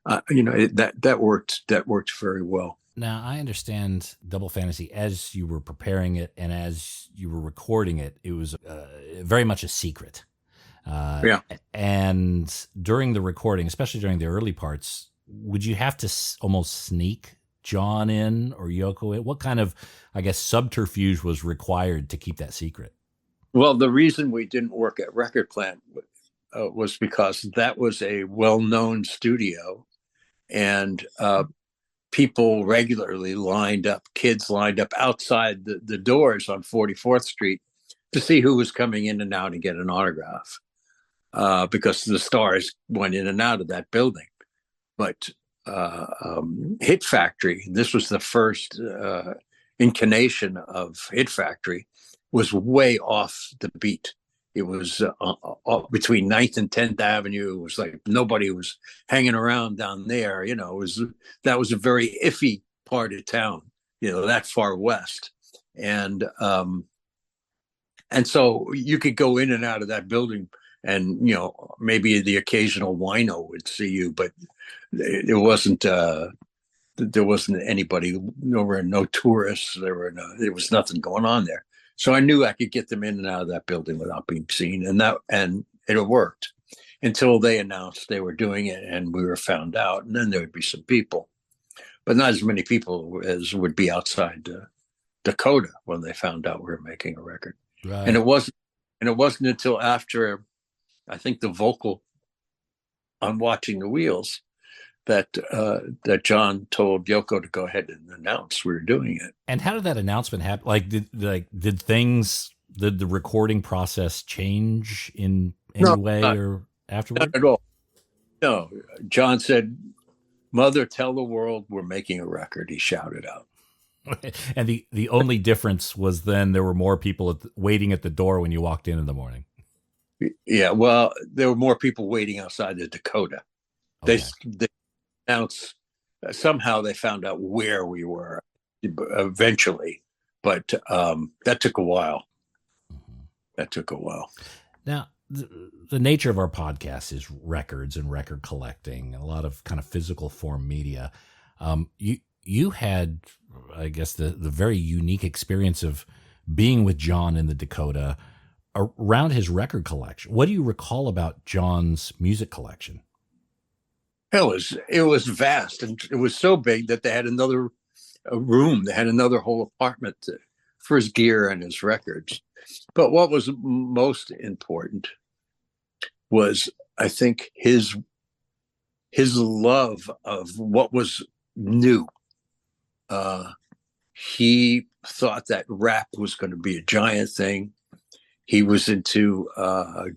that worked very well. Now, I understand Double Fantasy, as you were preparing it and as you were recording it, it was very much a secret. Yeah. And during the recording, especially during the early parts, would you have to almost sneak John in or Yoko in? What kind of, I guess, subterfuge was required to keep that secret? Well, the reason we didn't work at Record Plant was because that was a well-known studio, and people regularly kids lined up outside the doors on 44th Street to see who was coming in and out and get an autograph, because the stars went in and out of that building. But Hit Factory, this was the first incarnation of Hit Factory, was way off the beat. It was between 9th and 10th Avenue. It was like nobody was hanging around down there. That was a very iffy part of town, that far west. And so you could go in and out of that building, and, maybe the occasional wino would see you, but there wasn't anybody. There were no tourists. There was nothing going on there. So I knew I could get them in and out of that building without being seen, and it worked until they announced they were doing it, and we were found out, and then there would be some people, but not as many people as would be outside Dakota when they found out we were making a record. Right. And it wasn't until after, I think, the vocal on Watching the Wheels that John told Yoko to go ahead and announce we were doing it. And how did that announcement happen? Like, did the recording process change in any way or afterward? Not at all. No, John said, "Mother, tell the world we're making a record." He shouted out. And the only difference was then there were more people waiting at the door when you walked in the morning. Yeah, well, there were more people waiting outside the Dakota. Okay. They announced, somehow they found out where we were eventually, but that took a while. Now, the nature of our podcast is records and record collecting and a lot of kind of physical form media. You had, I guess, the very unique experience of being with John in the Dakota around his record collection. What do you recall about John's music collection? It was vast, and it was so big that they had another room. They had another whole apartment for his gear and his records. But what was most important was, I think, his love of what was new. He thought that rap was going to be a giant thing. He was into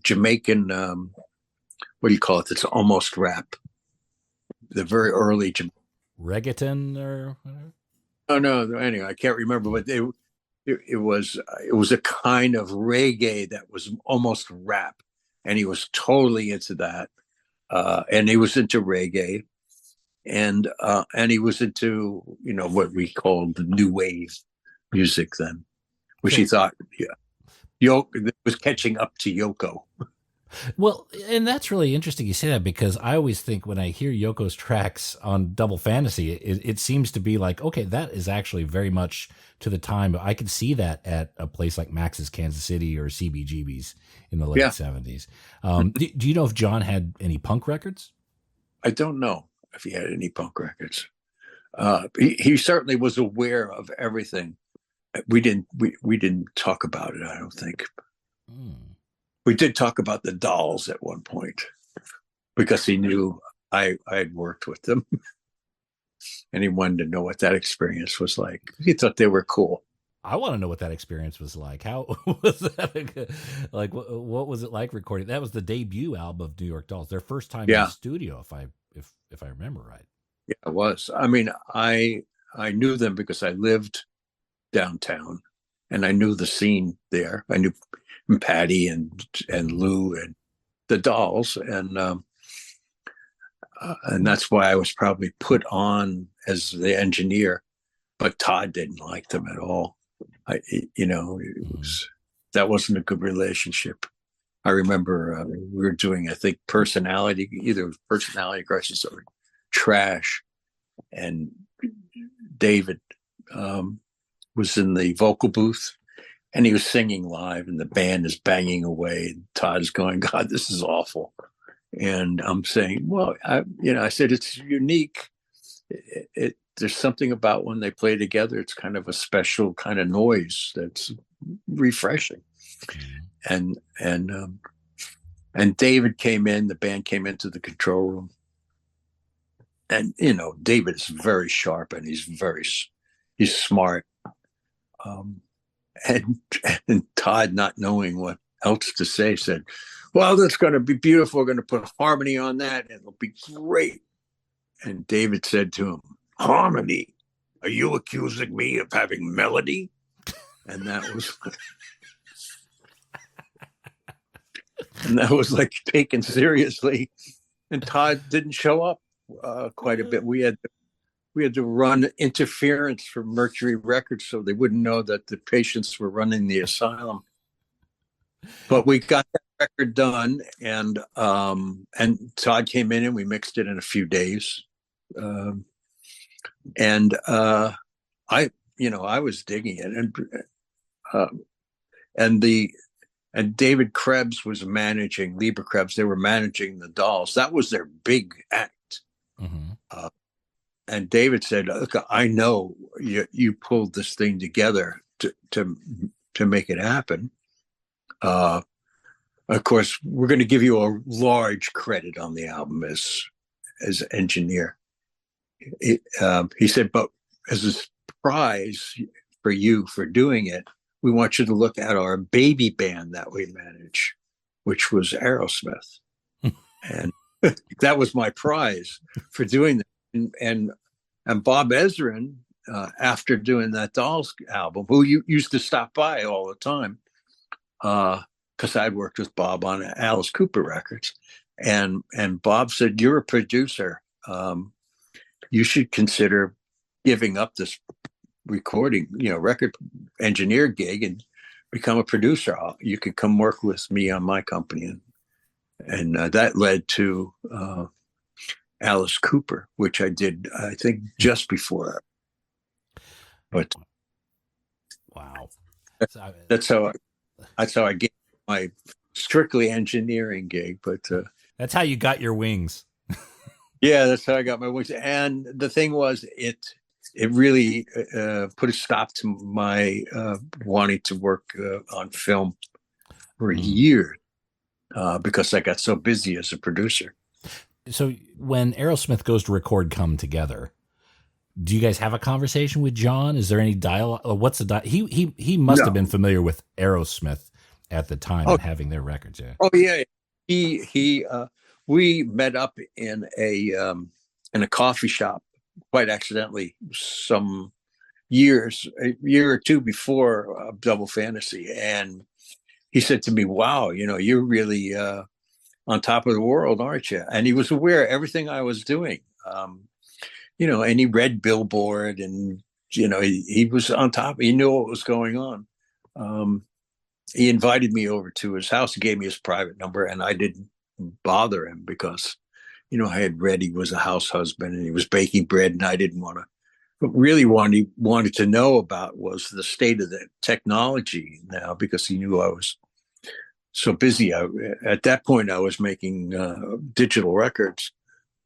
Jamaican, what do you call it? It's almost rap. The very early reggaeton or whatever? Oh no, anyway, I can't remember, but it was a kind of reggae that was almost rap, and he was totally into that. And he was into reggae, and he was into what we called the new wave music then, which he thought Yoko was catching up to Yoko. Well, and that's really interesting you say that because I always think when I hear Yoko's tracks on Double Fantasy, it seems to be like, okay, that is actually very much to the time. I could see that at a place like Max's Kansas City or CBGB's in the late Yeah, 70s. Do you know if John had any punk records? I don't know if he had any punk records. He certainly was aware of everything. We didn't talk about it, I don't think. Hmm. We did talk about the dolls at one point because he knew I had worked with them and he wanted to know what that experience was like. He thought they were cool. I want to know what that experience was like. How was that? Like, what was it like recording? That was the debut album of New York Dolls, their first time in the Yeah, studio, if I remember right. yeah, it was. I mean, I knew them because I lived downtown and I knew the scene there. I knew Patty and Lou and the dolls, and that's why I was probably put on as the engineer. But Todd didn't like them at all. It Mhm. was that wasn't a good relationship. I remember we were doing, I think, either personality crisis or trash, and David um, was in the vocal booth and he was singing live, and the band is banging away. And Todd's going, "God, this is awful." And I'm saying, "Well, I said it's unique. There's something about when they play together. It's kind of a special kind of noise that's refreshing." Mhm. And David came in. The band came into the control room, and David is very sharp and he's smart. Um, and and Todd, not knowing what else to say, said, "Well, that's going to be beautiful. We're going to put harmony on that, and it'll be great." And David said to him, "Harmony? Are you accusing me of having melody?" And that was like taken seriously. And Todd didn't show up quite a bit. We had to run interference for Mercury Records so they wouldn't know that the patients were running the asylum. But we got that record done, and Todd came in and we mixed it in a few days. Um, and I was digging it, uh, and the and David Krebs was managing Lieber Krebs. They were managing the dolls. That was their big act. Mhm. Uh, and David said, "Look, I know you pulled this thing together to make it happen. Uh, of course, we're going to give you a large credit on the album as engineer." He said, "But as a prize for you for doing it, we want you to look at our baby band that we manage, which was Aerosmith." And that was my prize for doing that. And Bob Ezrin, after doing that Dolls album, who used to stop by all the time, because I'd worked with Bob on Alice Cooper records, and Bob said, "You're a producer. You should consider giving up this recording, record engineer gig and become a producer. You could come work with me on my company." And that led to Alice Cooper, which I did, I think, just before. But Wow. So, that's how I get my strictly engineering gig. But that's how you got your wings. yeah, that's how I got my wings. And the thing was, it really put a stop to my wanting to work on film for a Mm. year because I got so busy as a producer. So when Aerosmith goes to record Come Together, do you guys have a conversation with John? Is there any dialogue? What's the he must have No. been familiar with Aerosmith at the time Oh, and having their records. Yeah. oh yeah. He we met up in a coffee shop quite accidentally some a year or two before Double Fantasy, and he said to me, "Wow, you're really on top of the world, aren't you?" And he was aware of everything I was doing. And he read Billboard, and he was on top. He knew what was going on. Um, he invited me over to his house. He gave me his private number, and I didn't bother him because, I had read he was a house husband and he was baking bread, and I didn't want to. What really wanted to know about was the state of the technology now, because he knew I was so busy. At that point, I was making digital records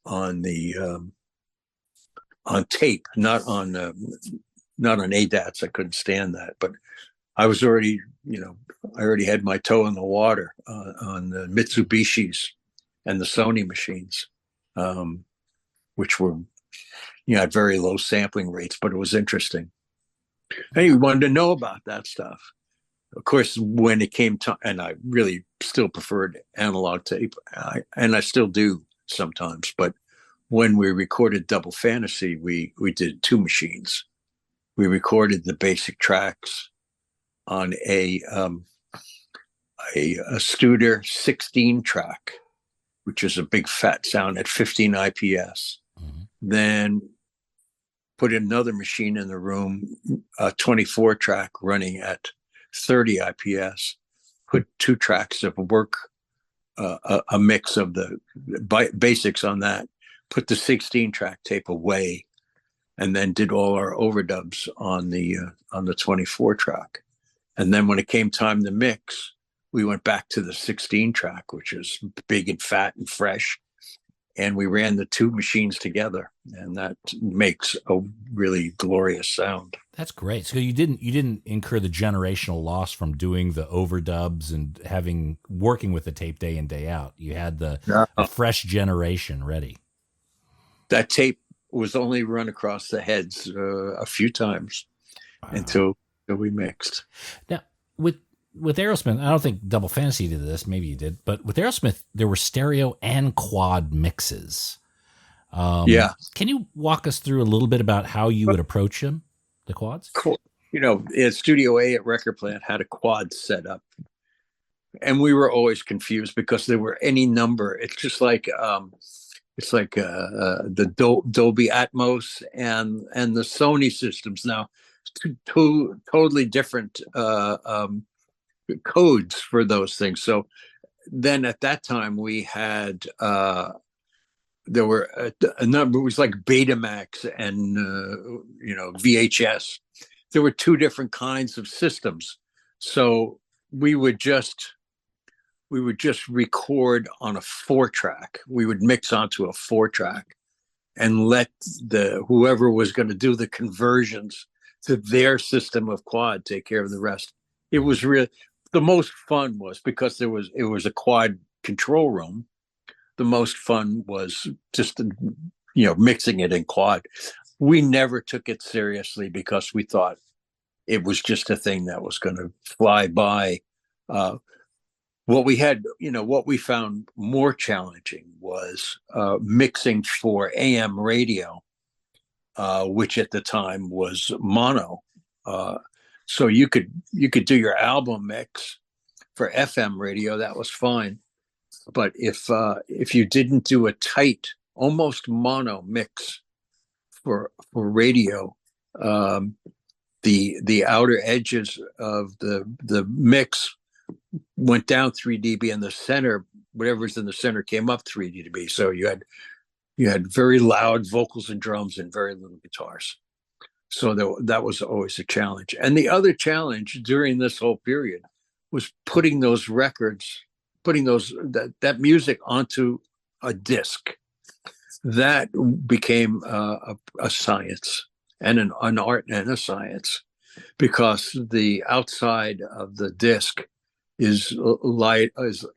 on tape, not on ADATs. I couldn't stand that, but I was already, I already had my toe in the water on the Mitsubishis and the Sony machines, which were, at very low sampling rates, but it was interesting. And he wanted to know about that stuff. Of course, when it came to, and I really still preferred analog tape, and I still do sometimes, but when we recorded Double Fantasy, we did two machines. We recorded the basic tracks on a Studer 16 track, which is a big fat sound at 15 IPS. Mm-hmm. Then put another machine in the room, a 24 track running at 30 IPS, put two tracks of work, a mix of the basics on that, put the 16 track tape away, and then did all our overdubs on the 24 track. And then when it came time to mix, we went back to the 16 track, which is big and fat and fresh. And we ran the two machines together, and that makes a really glorious sound. That's great. So you didn't incur the generational loss from doing the overdubs and working with the tape day in, day out. You had the fresh generation ready. That tape was only run across the heads a few times until we mixed. Now, with Aerosmith, I don't think Double Fantasy did this. Maybe you did, but with Aerosmith, there were stereo and quad mixes. Yeah. Can you walk us through a little bit about how you would approach them, the quads? Cool. At Studio A at Record Plant had a quad set up, and we were always confused because there were any number. It's just like the Dolby Atmos and the Sony systems now, two totally different codes for those things. So then at that time we had there were a number. It was like Betamax and VHS. There were two different kinds of systems, so we would just record on a 4-track. We would mix onto a 4-track and let whoever was going to do the conversions to their system of quad take care of the rest. It was really the most fun was because it was a quad control room. The most fun was just mixing it in quad. We never took it seriously because we thought it was just a thing that was going to fly by. What we found more challenging was mixing for AM radio, which at the time was mono. So you could do your album mix for FM radio, that was fine. But if you didn't do a tight, almost mono mix for radio, the outer edges of the mix went down 3 dB, and the center, whatever's in the center, came up 3 dB. So you had very loud vocals and drums and very little guitars. So that was always a challenge. And the other challenge during this whole period was putting those records, that music onto a disc. That became a science and an art and a science, because the outside of the disc is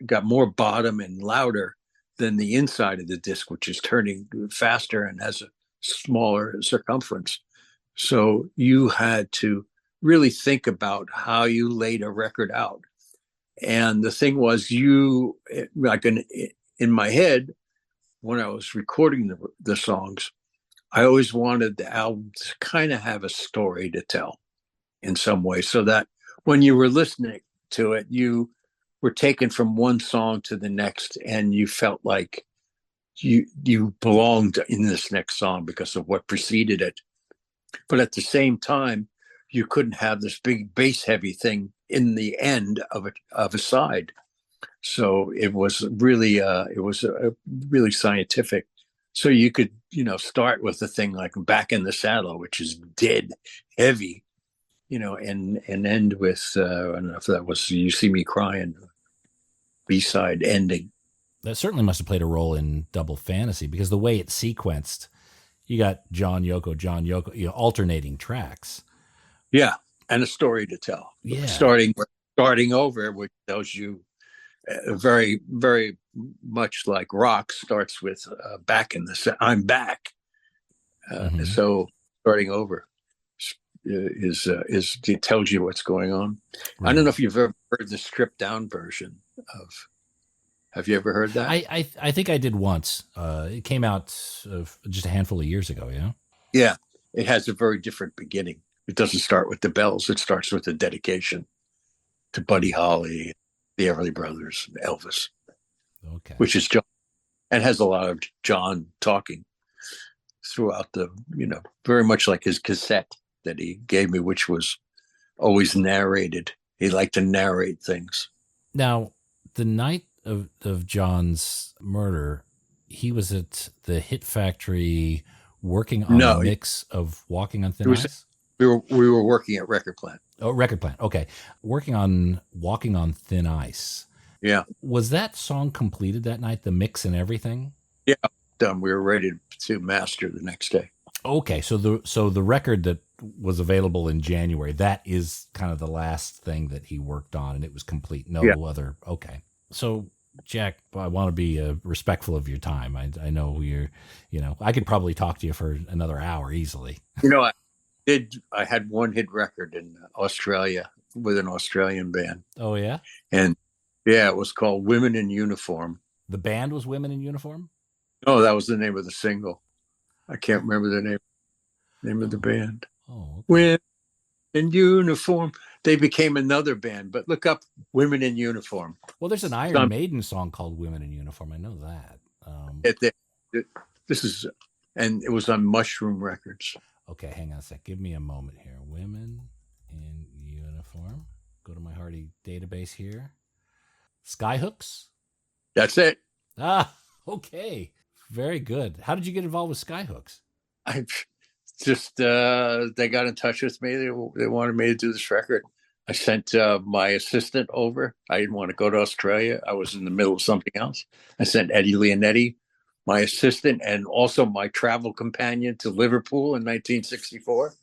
got more bottom and louder than the inside of the disc, which is turning faster and has a smaller circumference. So you had to really think about how you laid a record out. And the thing was, in my head, when I was recording the songs, I always wanted the album to kind of have a story to tell in some way, so that when you were listening to it, you were taken from one song to the next, and you felt like you belonged in this next song because of what preceded it. But at the same time, you couldn't have this big bass heavy thing in the end of a side. So it was really scientific. So you could, start with a thing like Back in the Saddle, which is dead heavy, and end with I don't know if that was You See Me Crying, B-side ending. That certainly must have played a role in Double Fantasy, because the way it's sequenced, you got John Yoko, alternating tracks. Yeah, and a story to tell. Yeah. Starting over, which tells you very, very much like rock starts with I'm back. So starting over is it tells you what's going on. Right. I don't know if you've ever heard the stripped down version of. Have you ever heard that? I think I did once. It came out just a handful of years ago. Yeah. Yeah, it has a very different beginning. It doesn't start with the bells. It starts with a dedication to Buddy Holly, the Everly Brothers, Elvis. Okay. Which is John, and has a lot of John talking throughout very much like his cassette that he gave me, which was always narrated. He liked to narrate things. Now, the night of John's murder, he was at the Hit Factory working on a mix of Walking on Thin Ice? We were working at Record Plant. Oh, Record Plant. Okay. Working on Walking on Thin Ice. Yeah. Was that song completed that night, the mix and everything? Yeah, done. We were ready to master the next day. Okay, so the record that was available in January, that is kind of the last thing that he worked on, and it was complete. No other. Okay. So, Jack, I want to be respectful of your time. I know I could probably talk to you for another hour easily. I had one hit record in Australia with an Australian band. Oh, yeah? And yeah, it was called Women in Uniform. The band was Women in Uniform? No, that was the name of the single. I can't remember the name of the band. Oh, okay. Women in Uniform. They became another band, but look up Women in Uniform. Well, there's an Iron Maiden song called Women in Uniform. I know that. And it was on Mushroom Records. Okay, hang on a sec. Give me a moment here. Women in Uniform. Go to my Hardy database here. Skyhooks? That's it. Ah, okay. Very good. How did you get involved with Skyhooks? I just, they got in touch with me. They wanted me to do this record. I sent my assistant over. I didn't want to go to Australia. I was in the middle of something else. I sent Eddie Leonetti, my assistant, and also my travel companion to Liverpool in 1964.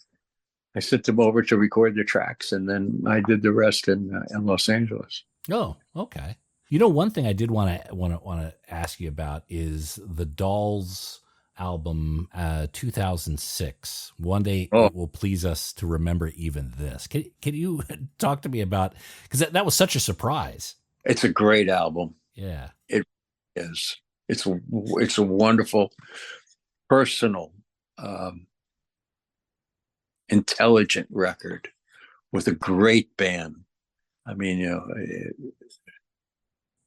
I sent them over to record the tracks, and then I did the rest in Los Angeles. Oh, okay. One thing I did want to ask you about is the Dolls album, 2006. One day it will please us to remember even this. Can you talk to me about, because that was such a surprise. It's a great album. Yeah, it is. It's a wonderful, personal, intelligent record with a great band. I mean,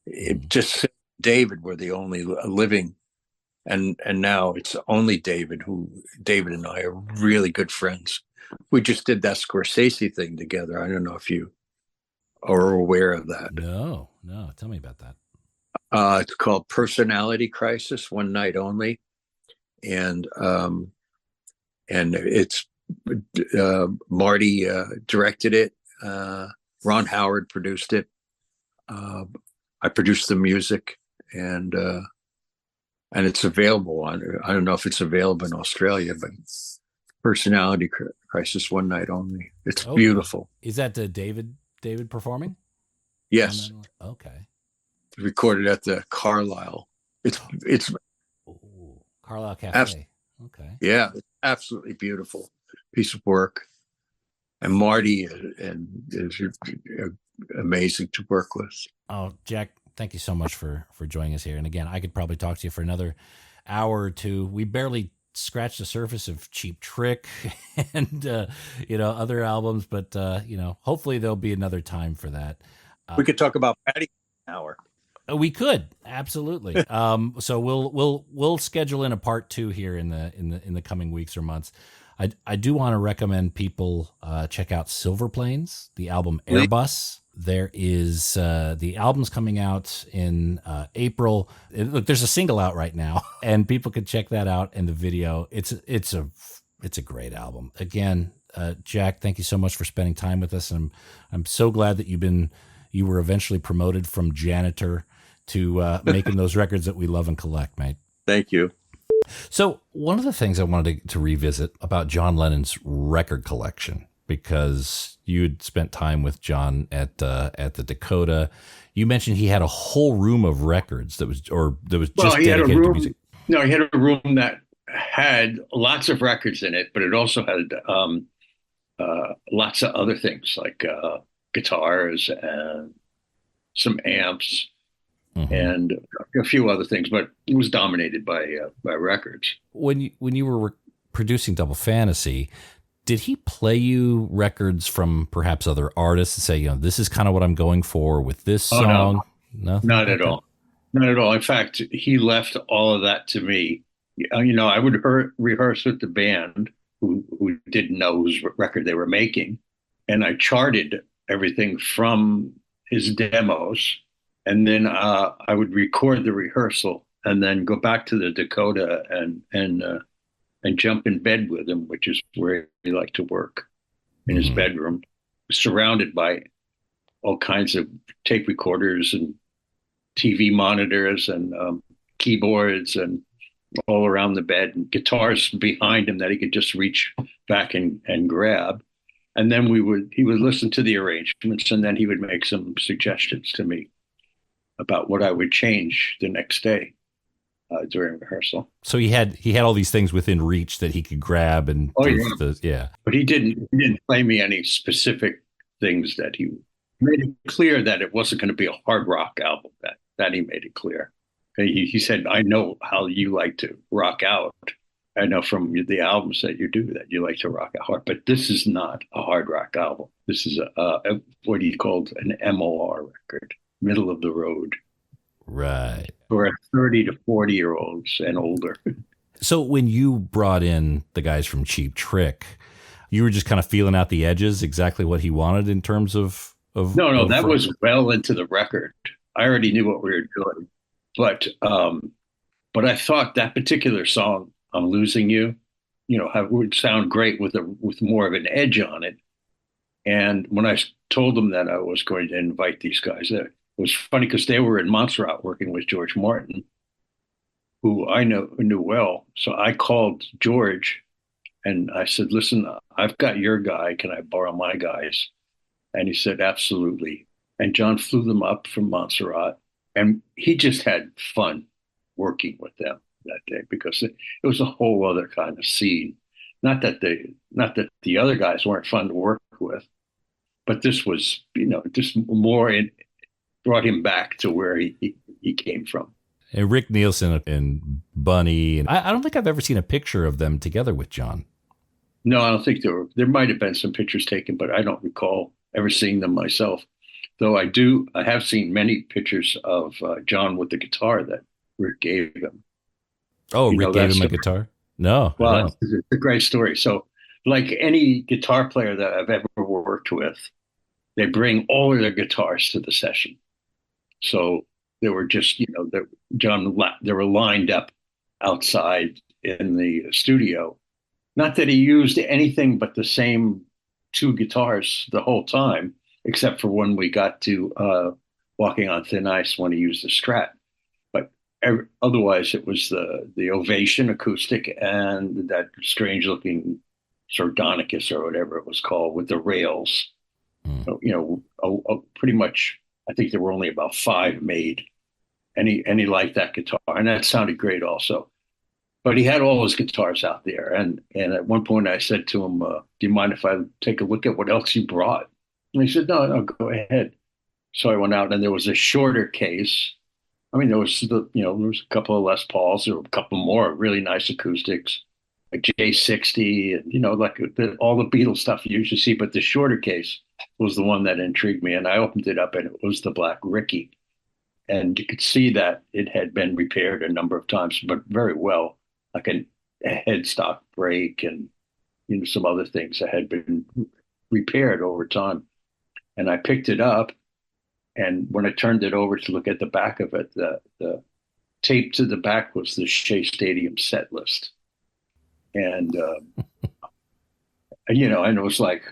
it just David were the only living, and now it's only David and I are really good friends. We just did that Scorsese thing together. I don't know if you are aware of that. No, tell me about that. It's called Personality Crisis, One Night Only, and it's Marty directed it. Ron Howard produced it. I produced the music, and it's available on. I don't know if it's available in Australia, but Personality Crisis, One Night Only. It's beautiful. Is that the David performing? Yes. Okay. Recorded at the Carlisle. It's Carlisle Cafe. Okay. Yeah, it's absolutely beautiful piece of work, and Marty is amazing to work with. Oh, Jack, thank you so much for joining us here. And again, I could probably talk to you for another hour or two. We barely scratched the surface of Cheap Trick and other albums, but hopefully there'll be another time for that. We could talk about Patty an hour. We could, absolutely. So we'll schedule in a part 2 here in the coming weeks or months. I do want to recommend people check out Silverplanes, the album Airbus. There is the album's coming out in April. Look, there's a single out right now, and people can check that out. And the video, it's a great album. Again, Jack, thank you so much for spending time with us. And I'm so glad that you were eventually promoted from janitor to making those records that we love and collect, mate. Thank you. So one of the things I wanted to revisit about John Lennon's record collection, because you had spent time with John at the Dakota. You mentioned he had a whole room of records that was just dedicated to music. No, he had a room that had lots of records in it, but it also had lots of other things like guitars and some amps and a few other things, but it was dominated by records. When you were producing Double Fantasy, did he play you records from perhaps other artists and say, this is kind of what I'm going for with this song? No, not at all. Not at all. In fact, he left all of that to me. I would rehearse with the band who didn't know whose record they were making, and I charted everything from his demos, and then I would record the rehearsal and then go back to the Dakota and jump in bed with him, which is where he liked to work, in his bedroom, surrounded by all kinds of tape recorders and TV monitors and keyboards and all around the bed, and guitars behind him that he could just reach back and grab. And then he would listen to the arrangements, and then he would make some suggestions to me about what I would change the next day during rehearsal. So he had all these things within reach that he could grab and But he didn't play me any specific things. That he made it clear that it wasn't going to be a hard rock album. That he made it clear. He said, "I know how you like to rock out. I know from the albums that you do that you like to rock out hard, but this is not a hard rock album. This is a what he called an MOR record, middle of the road." Right. For 30 to 40-year-olds and older. So when you brought in the guys from Cheap Trick, you were just kind of feeling out the edges, exactly what he wanted in terms of No, that was well into the record. I already knew what we were doing. But I thought that particular song, "I'm Losing You," would sound great with more of an edge on it. And when I told them that I was going to invite these guys, it was funny because they were in Montserrat working with George Martin, who I knew well. So I called George and I said, "Listen, I've got your guy. Can I borrow my guys?" And he said, "Absolutely." And John flew them up from Montserrat, and he just had fun working with them that day because it was a whole other kind of scene. Not that the other guys weren't fun to work with, but this was, just more brought him back to where he came from. And Rick Nielsen and Bunny, and I don't think I've ever seen a picture of them together with John. No, I don't think there might have been some pictures taken, but I don't recall ever seeing them myself. Though I have seen many pictures of John with the guitar that Rick gave him. Oh, Rick gave him a guitar? No. Well, it's a great story. So, like any guitar player that I've ever worked with, they bring all of their guitars to the session. So they were just, they were lined up outside in the studio. Not that he used anything but the same two guitars the whole time, except for when we got to Walking on Thin Ice when he used the Strat. But otherwise, it was the Ovation acoustic and that strange-looking Sardonicus or whatever it was called with the rails. So, pretty much, I think there were only about 5 made. And he liked that guitar, and that sounded great also. But he had all his guitars out there. And at one point I said to him, "Do you mind if I take a look at what else you brought?" And he said, no, go ahead. So I went out, and there was a shorter case. I mean, there was there was a couple of Les Pauls, there were a couple more really nice acoustics, like J60, and all the Beatles stuff you usually see. But the shorter case was the one that intrigued me, and I opened it up, and it was the Black Ricky, and you could see that it had been repaired a number of times, but very well, like a headstock break and some other things that had been repaired over time. And I picked it up, and when I turned it over to look at the back of it, the tape to the back was the Shea Stadium set list. And and it was like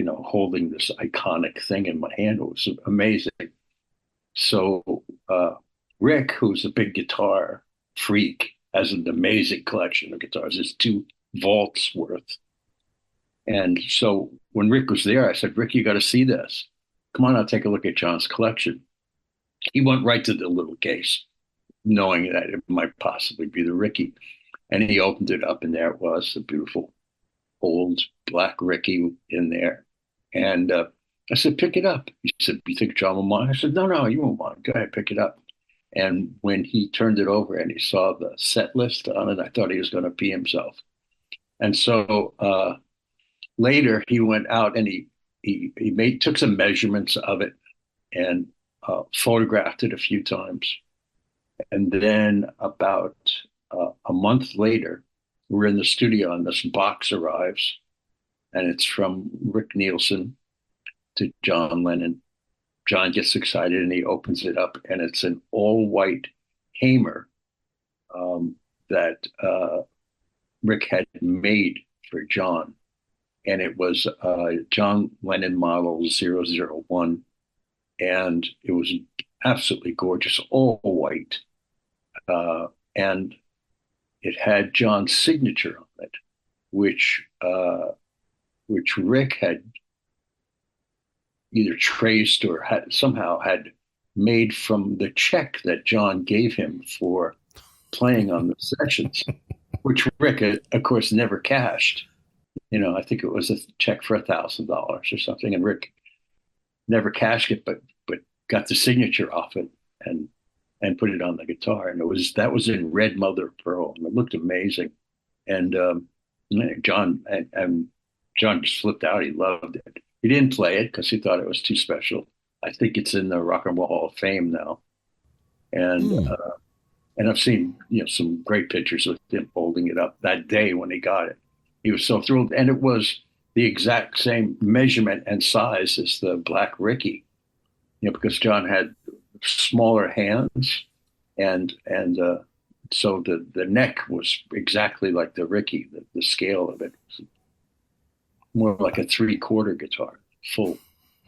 holding this iconic thing in my hand. It was amazing. So Rick, who's a big guitar freak, has an amazing collection of guitars. It's 2 vaults worth. And so when Rick was there, I said, Rick, you got to see this. Come on, I'll take a look at John's collection. He went right to the little case, knowing that it might possibly be the Ricky. And he opened it up, and there it was, a beautiful old black Ricky in there. And I said, pick it up. He said, you think John will mind? I said, no, you won't mind. Go ahead, pick it up. And when he turned it over and he saw the set list on it, I thought he was going to pee himself. And so later he went out and he took some measurements of it and photographed it a few times. And then about a month later, we're in the studio and this box arrives, and it's from Rick Nielsen to John Lennon. John gets excited and he opens it up, and it's an all-white Hamer that Rick had made for John. And it was John Lennon model 001. And it was absolutely gorgeous, all white. And it had John's signature on it, which Rick had either traced or somehow had made from the check that John gave him for playing on the sessions, which Rick, of course, never cashed. I think it was a check for $1,000 or something, and Rick never cashed it, but got the signature off it and put it on the guitar. And that was in red mother of pearl, and it looked amazing. And John just flipped out. He loved it. He didn't play it because he thought it was too special. I think it's in the Rock and Roll Hall of Fame now. And I've seen some great pictures of him holding it up that day when he got it. He was so thrilled, and it was the exact same measurement and size as the Black Ricky, because John had smaller hands, and so the neck was exactly like the Ricky. The scale of it was more like a 3/4 guitar, full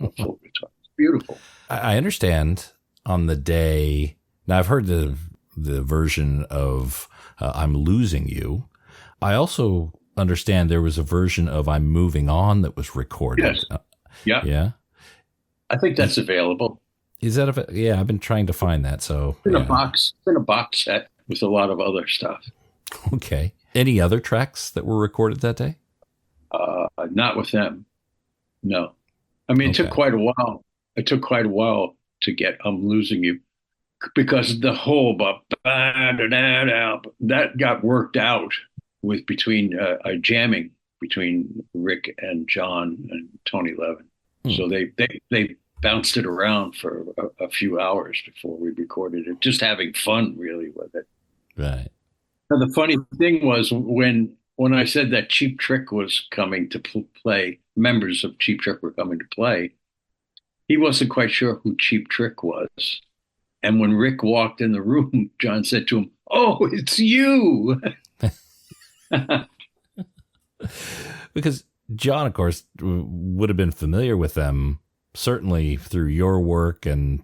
guitar. It's beautiful. I understand on the day. Now I've heard the version of "I'm Losing You." I also understand there was a version of "I'm Moving On" that was recorded. Yes. Yeah. I think that's available. Is that yeah? I've been trying to find that. So in a box set with a lot of other stuff. Okay. Any other tracks that were recorded that day? Not with them. No. I mean, it took quite a while. It took quite a while to get "I'm Losing You," because the whole that got worked out between jamming between Rick and John and Tony Levin. So they bounced it around for a few hours before we recorded it, just having fun really with it. Right. Now, the funny thing was when I said that Cheap Trick was coming to play, members of Cheap Trick were coming to play, he wasn't quite sure who Cheap Trick was. And when Rick walked in the room, John said to him, "Oh, it's you." Because John, of course, would have been familiar with them, certainly through your work, and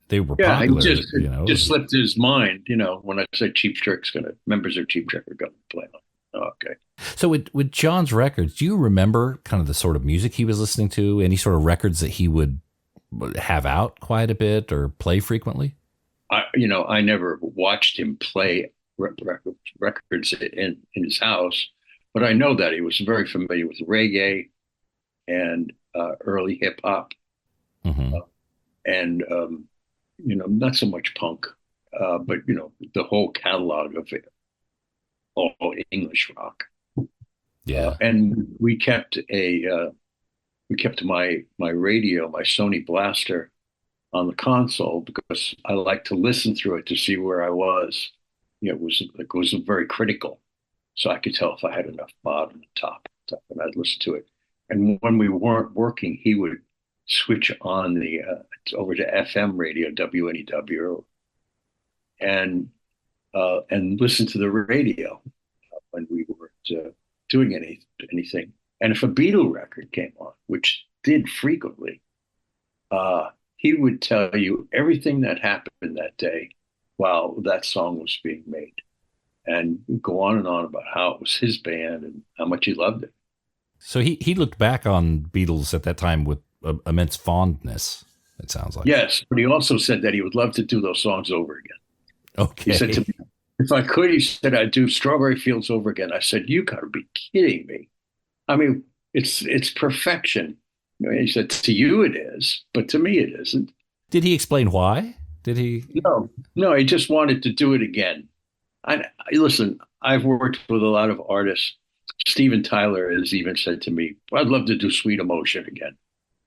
they were popular. Just slipped his mind, when I said Cheap Trick's members of Cheap Trick are going to play on. Oh, okay. So with John's records, do you remember kind of the sort of music he was listening to? Any sort of records that he would have out quite a bit or play frequently? I never watched him play records in his house, but I know that he was very familiar with reggae and early hip hop, and not so much punk, but the whole catalog of it, all English rock. Yeah, and we kept my radio, my Sony Blaster, on the console because I like to listen through it to see where I was. It was very critical, so I could tell if I had enough bottom and top. laptop, and I'd listen to it. And when we weren't working, he would switch on the over to FM radio, WNEW, and listen to the radio when we weren't doing anything. And if a Beatle record came on, which did frequently, he would tell you everything that happened that day while that song was being made, and go on and on about how it was his band and how much he loved it. So he looked back on Beatles at that time with immense fondness, it sounds like. Yes, but he also said that he would love to do those songs over again. Okay. He said to me, if I could, he said, I'd do Strawberry Fields over again. I said, you got to be kidding me. I mean, it's perfection. He said, to you it is, but to me it isn't. Did he explain why? Did he? No, he just wanted to do it again. Listen, I've worked with a lot of artists. Steven Tyler has even said to me, I'd love to do Sweet Emotion again.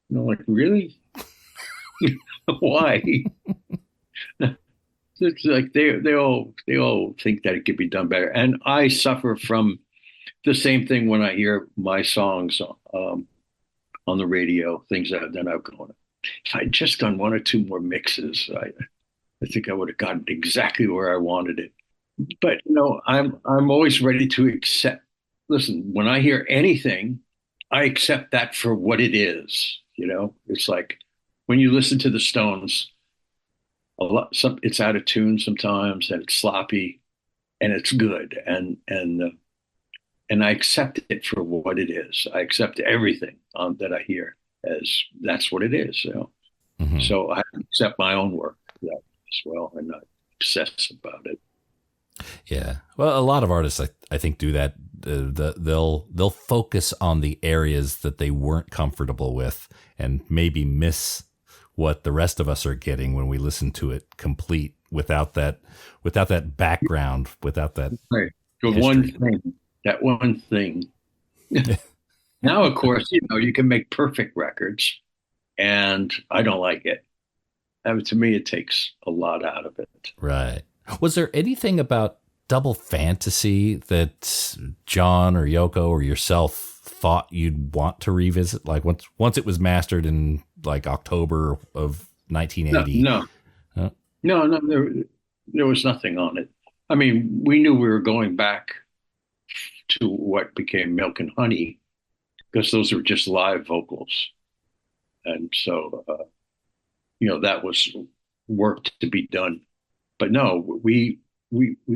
And I'm like, really? Why? It's like they all think that it could be done better. And I suffer from the same thing when I hear my songs on the radio, things that I've gone. If I'd just done one or two more mixes, I think I would have gotten exactly where I wanted it. But I'm always ready to accept. Listen, when I hear anything, I accept that for what it is. It's like when you listen to the Stones, it's out of tune sometimes, and it's sloppy, and it's good, and I accept it for what it is. I accept everything that I hear as that's what it is. Mm-hmm. So I accept my own work as well, and not obsess about it. Yeah, well, a lot of artists, I think, do that. They'll focus on the areas that they weren't comfortable with, and maybe miss what the rest of us are getting when we listen to it complete without that background, without that. Right. History. That one thing. Now, of course, you can make perfect records, and I don't like it. To me, it takes a lot out of it. Right. Was there anything about Double Fantasy that John or Yoko or yourself thought you'd want to revisit? Like once it was mastered in like October of 1980? No, there was nothing on it. I mean, we knew we were going back to what became Milk and Honey, because those were just live vocals. And so, that was work to be done. But no, we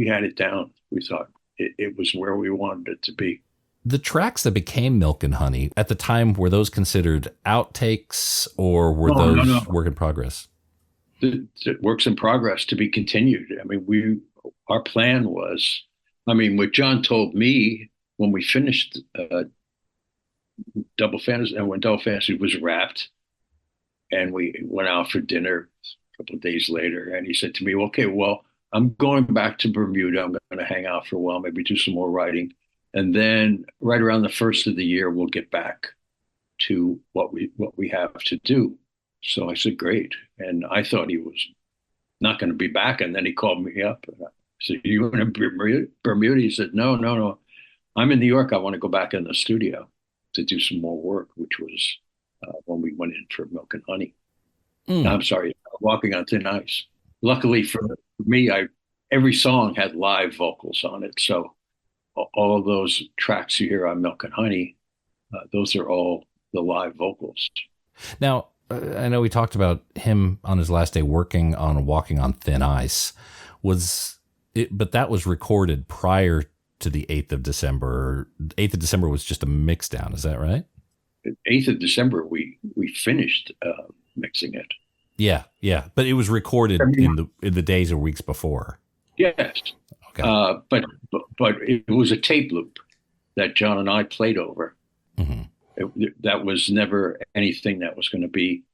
had it down. We thought it was where we wanted it to be. The tracks that became Milk and Honey at the time, were those considered outtakes, or were those work in progress? The works in progress to be continued. I mean, our plan was, what John told me when we finished Double Fantasy, and when Double Fantasy was wrapped, and we went out for dinner a couple of days later, and he said to me, okay, well, I'm going back to Bermuda. I'm going to hang out for a while, maybe do some more writing. And then right around the first of the year, we'll get back to what we have to do. So I said, great. And I thought he was not going to be back. And then he called me up. And I said, you in Bermuda? He said, no. I'm in New York. I want to go back in the studio to do some more work, which was when we went in for Milk and Honey. I'm sorry, Walking on Thin Ice. Luckily for me, every song had live vocals on it. So all of those tracks you hear on Milk and Honey, those are all the live vocals. Now, I know we talked about him on his last day working on Walking on Thin Ice. But that was recorded prior to the 8th of December. 8th of December was just a mix down. Is that right? 8th of December, we finished mixing it. Yeah. But it was recorded in the days or weeks before. Yes. Okay. But it was a tape loop that John and I played over. Mm-hmm. That was never anything that was going to be.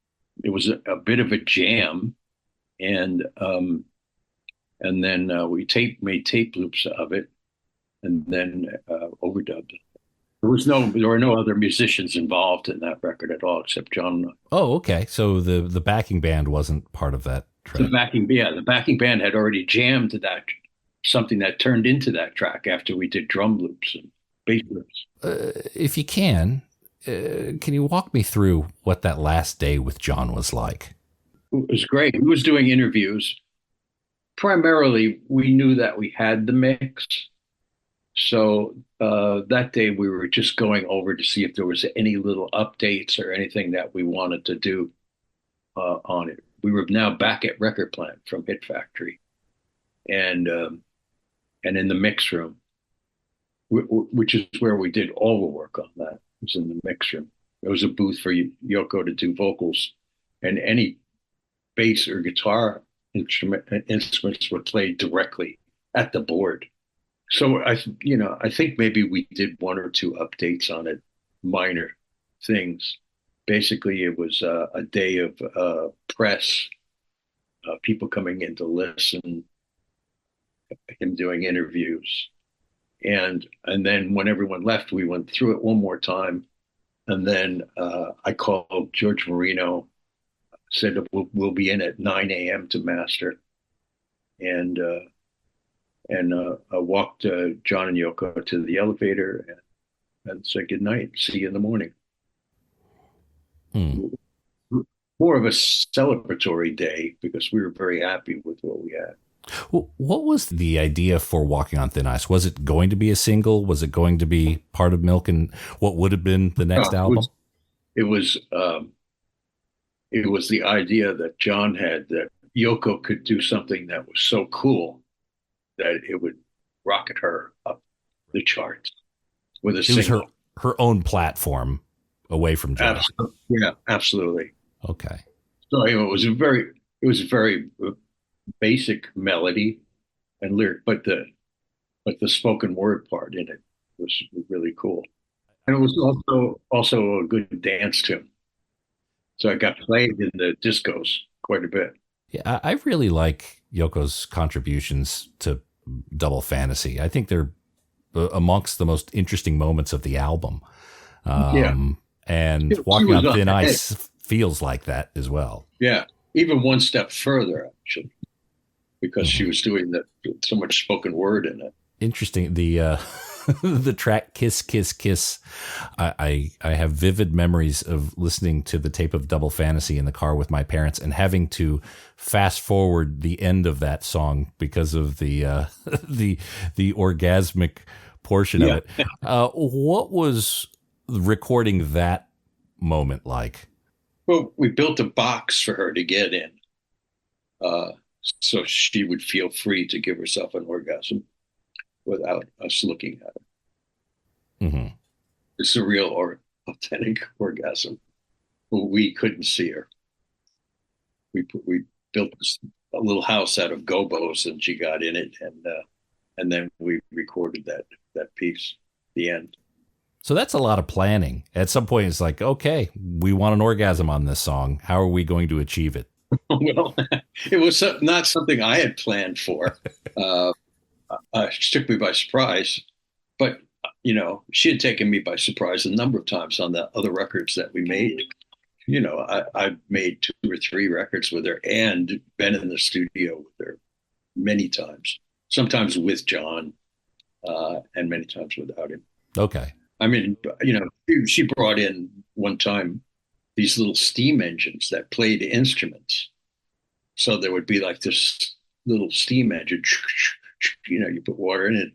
It was a bit of a jam, and then we made tape loops of it, and then overdubbed it. There were no other musicians involved in that record at all except John and I. Oh, okay. So the backing band wasn't part of that track. The backing band had already jammed to that, something that turned into that track after we did drum loops. bass riffs. If you can you walk me through what that last day with John was like? It was great. He was doing interviews. Primarily, we knew that we had the mix. So that day we were just going over to see if there was any little updates or anything that we wanted to do on it. We were now back at Record Plant from Hit Factory, and in the mix room, which is where we did all the work on that. It was in the mix room. There was a booth for Yoko to do vocals, and any bass or guitar instruments were played directly at the board. So I think maybe we did one or two updates on it, minor things. Basically, it was a day of press, people coming in to listen, him doing interviews, and then when everyone left, we went through it one more time, and then I called George Marino, said we'll be in at 9 a.m. to master, and I walked John and Yoko to the elevator and said good night. See you in the morning. More of a celebratory day because we were very happy with what we had. Well, what was the idea for Walking on Thin Ice? Was it going to be a single? Was it going to be part of Milk and what would have been the next album? It was the idea that John had that Yoko could do something that was so cool that it would rocket her up the charts with a single. Was her own platform away from John. Absolutely. Yeah, absolutely. Okay. So it was a very basic melody and lyric, but the spoken word part in it was really cool, and it was also a good dance tune. So it got played in the discos quite a bit. Yeah, I really like Yoko's contributions to Double Fantasy. I think they're amongst the most interesting moments of the album. And Walking on Thin Ice feels like that as well. Yeah, even one step further, actually, because she was doing so much spoken word in it. Interesting. The the track Kiss, Kiss, Kiss. I have vivid memories of listening to the tape of Double Fantasy in the car with my parents and having to fast forward the end of that song because of the the orgasmic portion of it. What was recording that moment like? Well, we built a box for her to get in, so she would feel free to give herself an orgasm without us looking at her. Mm-hmm. It's a real or authentic orgasm. But we couldn't see her. We built a little house out of gobos, and she got in it, and then we recorded that piece, the end. So that's a lot of planning. At some point, it's like, okay, we want an orgasm on this song. How are we going to achieve it? Well, it was not something I had planned for. She took me by surprise, but she had taken me by surprise a number of times on the other records that we made. I made 2 or 3 records with her and been in the studio with her many times, sometimes with John, and many times without him. Okay. I mean, she brought in one time these little steam engines that played instruments. So there would be like this little steam engine, you put water in it,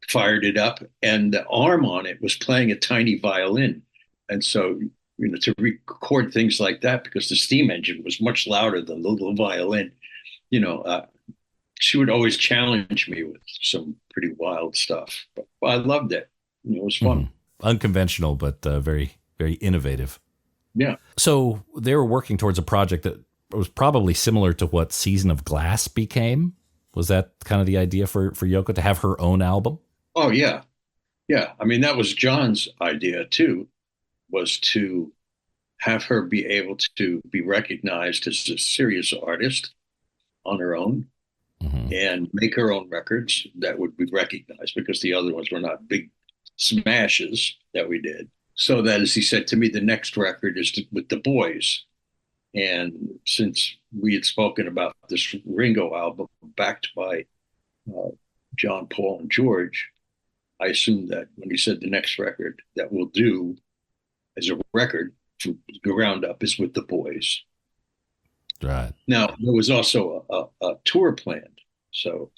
fired it up, and the arm on it was playing a tiny violin. And so, to record things like that, because the steam engine was much louder than the little violin, she would always challenge me with some pretty wild stuff. But I loved it. It was fun. Mm-hmm. Unconventional, but very, very innovative. Yeah. So they were working towards a project that was probably similar to what Season of Glass became. Was that kind of the idea for Yoko to have her own album? Oh, yeah. Yeah. I mean, that was John's idea, too, was to have her be able to be recognized as a serious artist on her own, mm-hmm. and make her own records that would be recognized, because the other ones were not big smashes that we did. So that, as he said to me, the next record is with the boys. And since we had spoken about this Ringo album backed by John, Paul, and George, I assumed that when he said the next record that we'll do as a record from the ground up is with the boys. Right. Now, there was also a tour planned. So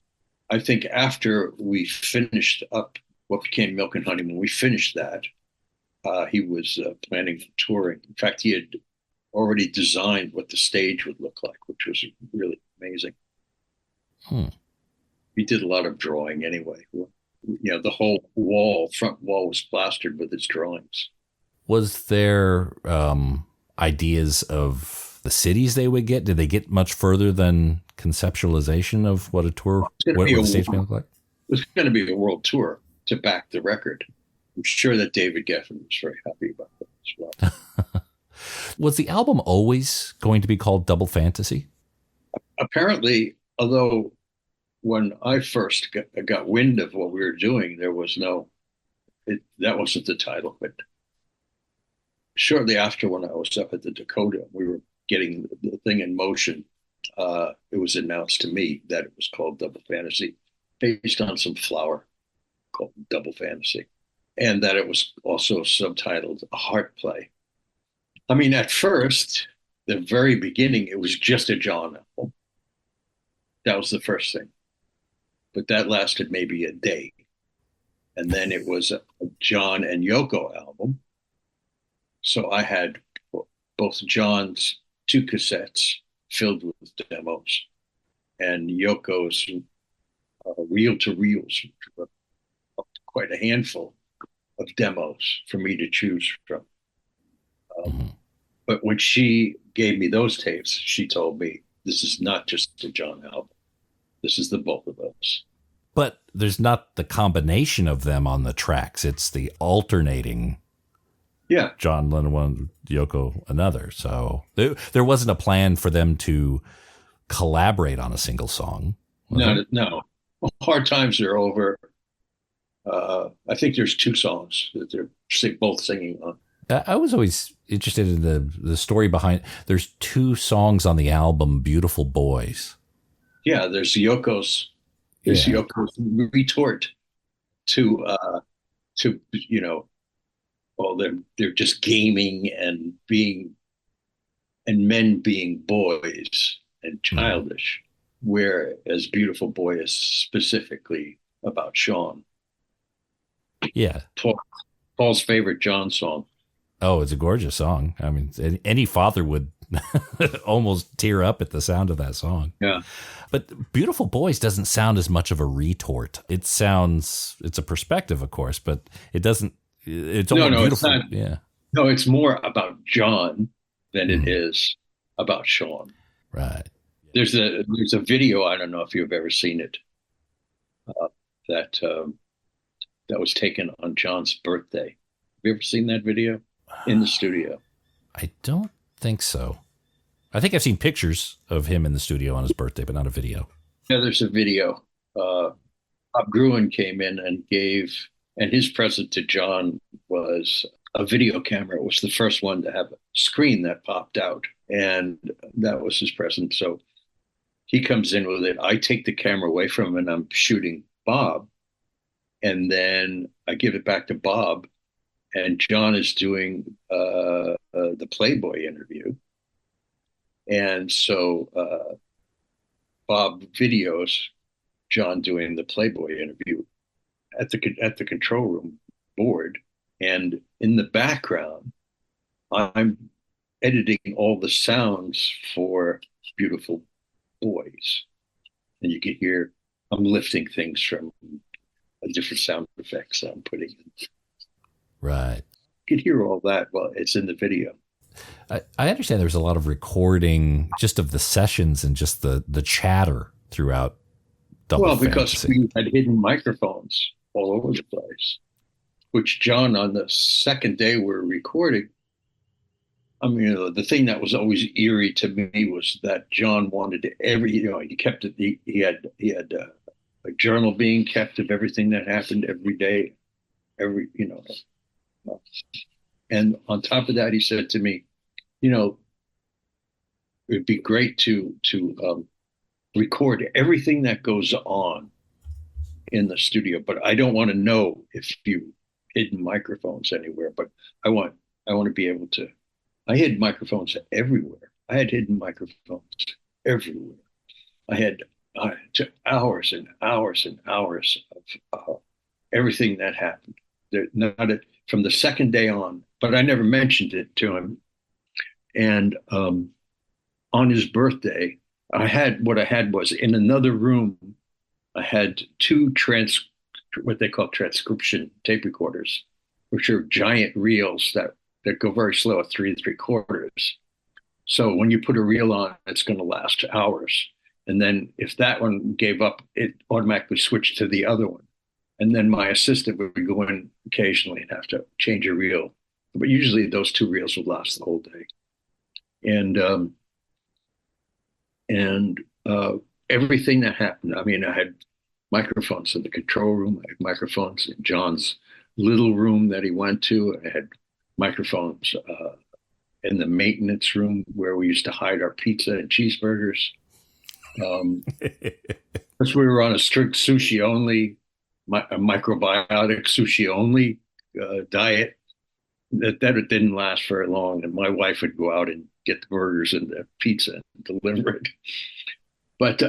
I think after we finished up what became Milk and Honey, when we finished that, he was planning for touring. In fact, he had already designed what the stage would look like, which was really amazing. He did a lot of drawing anyway. The whole front wall was plastered with his drawings. Was there ideas of the cities they would get? Did they get much further than conceptualization of what a tour, what the stage may look like? It was going to be a world tour to back the record. I'm sure that David Geffen was very happy about that as well. Was the album always going to be called Double Fantasy? Apparently, although when I first got wind of what we were doing, there was that wasn't the title. But shortly after, when I was up at the Dakota, we were getting the thing in motion. It was announced to me that it was called Double Fantasy, based on some flower called Double Fantasy, and that it was also subtitled A Heart Play. I mean, at first, the very beginning, it was just a John album. That was the first thing. But that lasted maybe a day. And then it was a John and Yoko album. So I had both John's 2 cassettes filled with demos and Yoko's reel-to-reels, quite a handful of demos for me to choose from. But when she gave me those tapes, she told me, this is not just a John album. This is the both of us. But there's not the combination of them on the tracks. It's the alternating. Yeah. John Lennon one, Yoko another. So there wasn't a plan for them to collaborate on a single song. No. Hard Times Are Over. I think there's 2 songs that they're both singing on. I was always interested in the story behind. There's 2 songs on the album, Beautiful Boys. Yeah, there's Yoko's retort to they're just gaming and men being boys and childish, whereas Beautiful Boy is specifically about Sean. Yeah. Paul's favorite John song. Oh, it's a gorgeous song. I mean, any father would almost tear up at the sound of that song. Yeah. But Beautiful Boys doesn't sound as much of a retort. It's a perspective, of course, but it doesn't, it's only beautiful. It's not, yeah. No, it's more about John than it is about Sean. Right. There's a video, I don't know if you've ever seen it, that was taken on John's birthday. Have you ever seen that video? In the studio. I don't think so. I think I've seen pictures of him in the studio on his birthday, but not a video. Yeah, there's a video. Bob Gruen came in and his present to John was a video camera. It was the first one to have a screen that popped out, and that was his present. So he comes in with it. I take the camera away from him, and I'm shooting Bob, and then I give it back to Bob. And John is doing the Playboy interview. And so Bob videos John doing the Playboy interview at the control room board. And in the background, I'm editing all the sounds for Beautiful Boys. And you can hear I'm lifting things from different sound effects I'm putting in. Right. You can hear all that. Well, it's in the video. I understand there's a lot of recording just of the sessions and just the chatter throughout Double Fantasy. Because we had hidden microphones all over the place, which John, on the second day we're recording, I mean, the thing that was always eerie to me was that John wanted he kept it. He had a journal being kept of everything that happened every day, and on top of that, he said to me, it'd be great to record everything that goes on in the studio, but I don't want to know if you hidden microphones anywhere. But I want to be able to. I hid microphones everywhere. I had hidden microphones everywhere. I had to hours and hours and hours of everything that happened. From the second day on, but I never mentioned it to him. And on his birthday, what I had was in another room. I had two what they call transcription tape recorders, which are giant reels that go very slow at 3 3/4. So when you put a reel on, it's going to last hours. And then if that one gave up, it automatically switched to the other one. And then my assistant would go in occasionally and have to change a reel. But usually those two reels would last the whole day. And everything that happened, I mean, I had microphones in the control room. I had microphones in John's little room that he went to. I had microphones in the maintenance room where we used to hide our pizza and cheeseburgers. Because we were on a strict sushi only, a microbiotic sushi only diet. That it didn't last very long, and my wife would go out and get the burgers and the pizza and deliver it. But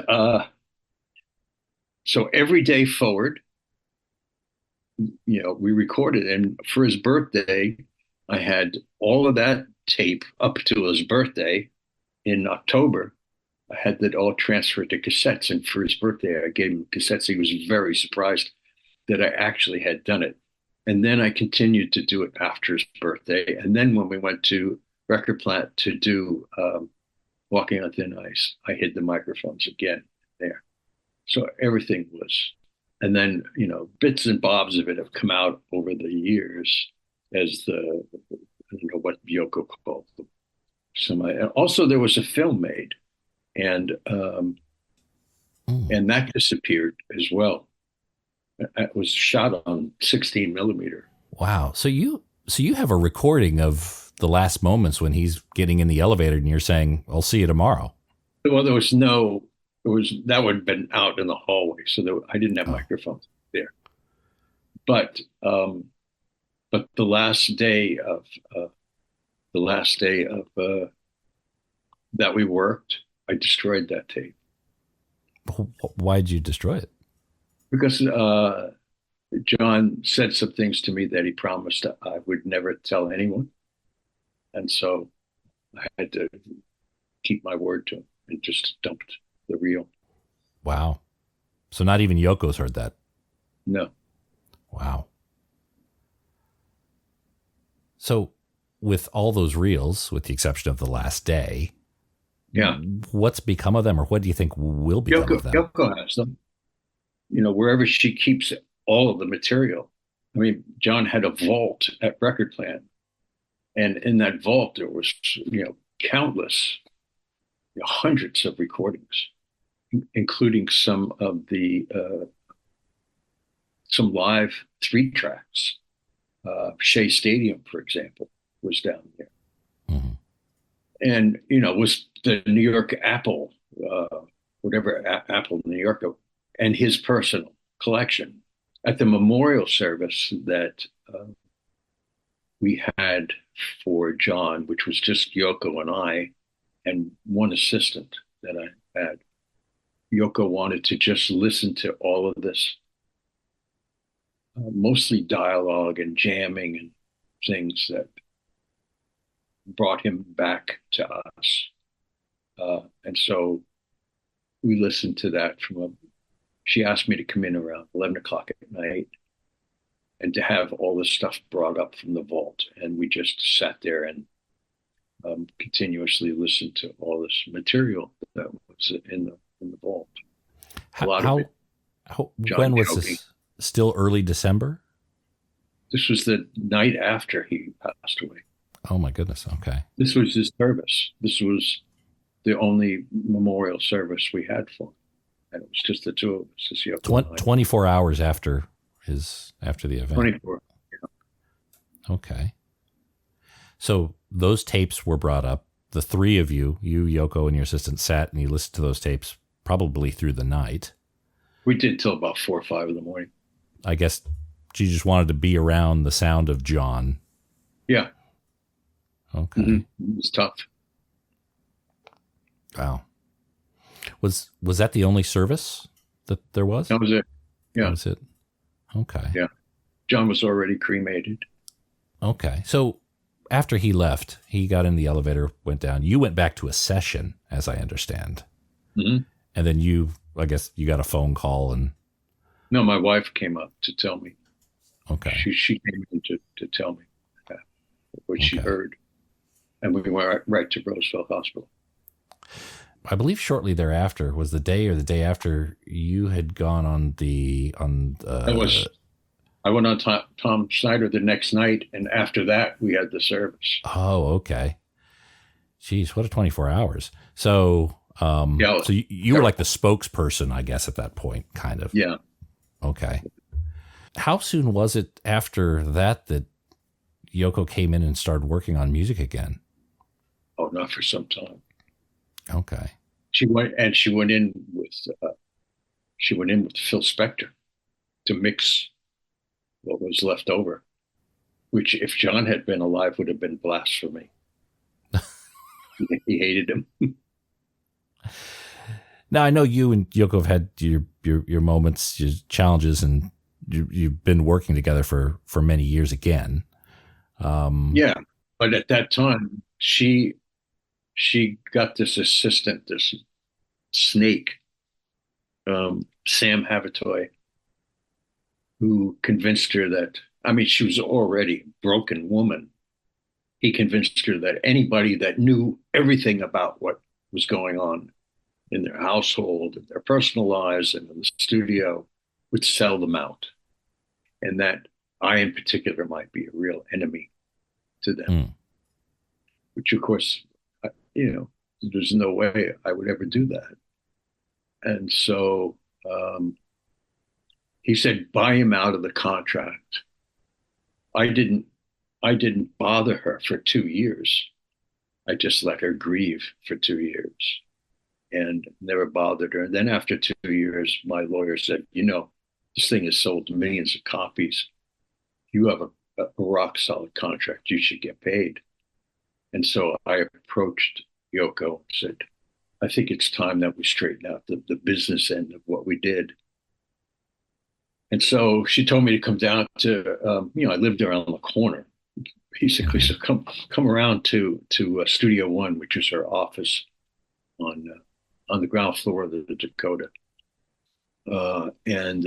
so every day forward, we recorded, and for his birthday, I had all of that tape up to his birthday in October. I had that all transferred to cassettes, and for his birthday, I gave him cassettes. He was very surprised that I actually had done it. And then I continued to do it after his birthday. And then when we went to Record Plant to do Walking on Thin Ice, I hid the microphones again there. So everything was, and then, bits and bobs of it have come out over the years as I don't know what Yoko called them. And also there was a film made, and that disappeared as well. It was shot on 16 millimeter. Wow. So you have a recording of the last moments when he's getting in the elevator and you're saying, "I'll see you tomorrow." Well, that would have been out in the hallway. So I didn't have microphones there, but the last day of that we worked, I destroyed that tape. Why'd you destroy it? Because John said some things to me that he promised I would never tell anyone. And so I had to keep my word to him and just dumped the reel. Wow. So not even Yoko's heard that? No. Wow. So with all those reels, with the exception of the last day, yeah, what's become of them, or what do you think will become of them? Yoko has them. Wherever she keeps all of the material. I mean, John had a vault at Record Plant, and in that vault there was, countless, hundreds of recordings, including some of the some live 3-tracks. Shea Stadium, for example, was down there, and was the New York Apple, whatever Apple New York. And his personal collection at the memorial service that we had for John, which was just Yoko and I and one assistant that I had. Yoko wanted to just listen to all of this, mostly dialogue and jamming and things that brought him back to us. And so we listened to that she asked me to come in around 11 o'clock at night and to have all this stuff brought up from the vault. And we just sat there and continuously listened to all this material that was in the vault. When was this? Still early December? This was the night after he passed away. Oh my goodness. Okay. This was his service. This was the only memorial service we had for him. And it was just the two of us. 24 hours after the event. 24. Yeah. Okay. So those tapes were brought up. The three of you, Yoko, and your assistant sat and you listened to those tapes probably through the night. We did till about 4 or 5 in the morning. I guess she just wanted to be around the sound of John. Yeah. Okay. Mm-hmm. It was tough. Wow. Was that the only service that there was? That was it. Yeah. That was it. Okay. Yeah. John was already cremated. Okay. So after he left, he got in the elevator, went down. You went back to a session, as I understand. Mm-hmm. And then I guess you got a phone call and. No, my wife came up to tell me. Okay. She came in to tell me what she heard. And we went right to Roosevelt Hospital. I believe shortly thereafter was the day or the day after you had gone on I went on Tom Snyder the next night, and after that we had the service. Oh, okay. Jeez, what a 24 hours. So, Yeah, so you were like the spokesperson, I guess, at that point, kind of. Yeah. Okay. How soon was it after that Yoko came in and started working on music again? Oh, not for some time. Okay. She went in with Phil Spector to mix what was left over, which if John had been alive would have been blasphemy. He hated him. Now I know you and Yoko have had your moments, your challenges, and you've been working together for many years again. Yeah, but at that time she got this assistant, this snake, Sam Havitoy, who convinced her that, I mean, she was already a broken woman. He convinced her that anybody that knew everything about what was going on in their household, in their personal lives, and in the studio would sell them out. And that I, in particular, might be a real enemy to them. Which, of course, there's no way I would ever do that. And so he said, buy him out of the contract. I didn't bother her for 2 years. I just let her grieve for 2 years and never bothered her. And then after 2 years, my lawyer said, this thing has sold millions of copies. You have a rock solid contract. You should get paid. And so I approached Yoko and said, I think it's time that we straighten out the business end of what we did. And so she told me to come down to, I lived around the corner, basically. So come around to Studio One, which is her office on the ground floor of the Dakota. And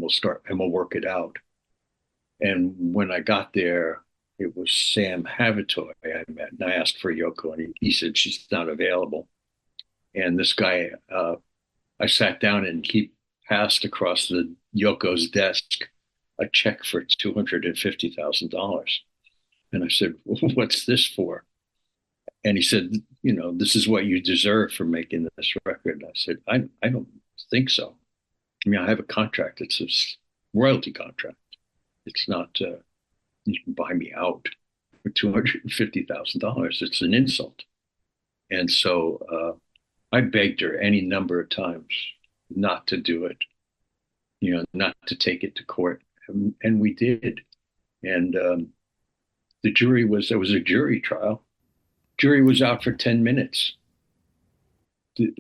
we'll start and we'll work it out. And when I got there, it was Sam Havitoy I met, and I asked for Yoko, and he said she's not available. And this guy, I sat down, and he passed across Yoko's desk a check for $250,000. And I said, well, what's this for? And he said, this is what you deserve for making this record. And I said, I don't think so. I mean, I have a contract. It's a royalty contract. It's not, you can buy me out for $250,000. It's an insult. And so I begged her any number of times not to do it, not to take it to court. And we did. And there was a jury trial. Jury was out for 10 minutes. And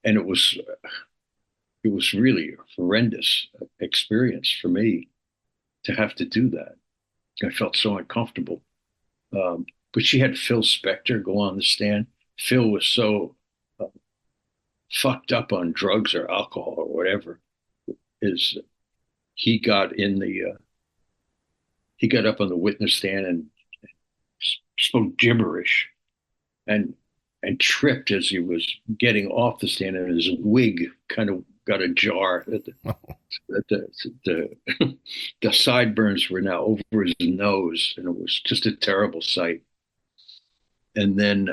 it was really a horrendous experience for me to have to do that. I felt so uncomfortable. But she had Phil Spector go on the stand. Phil was so fucked up on drugs or alcohol or whatever. He got up on the witness stand and spoke gibberish and tripped as he was getting off the stand, and his wig kind of got ajar. The sideburns were now over his nose, and it was just a terrible sight. And then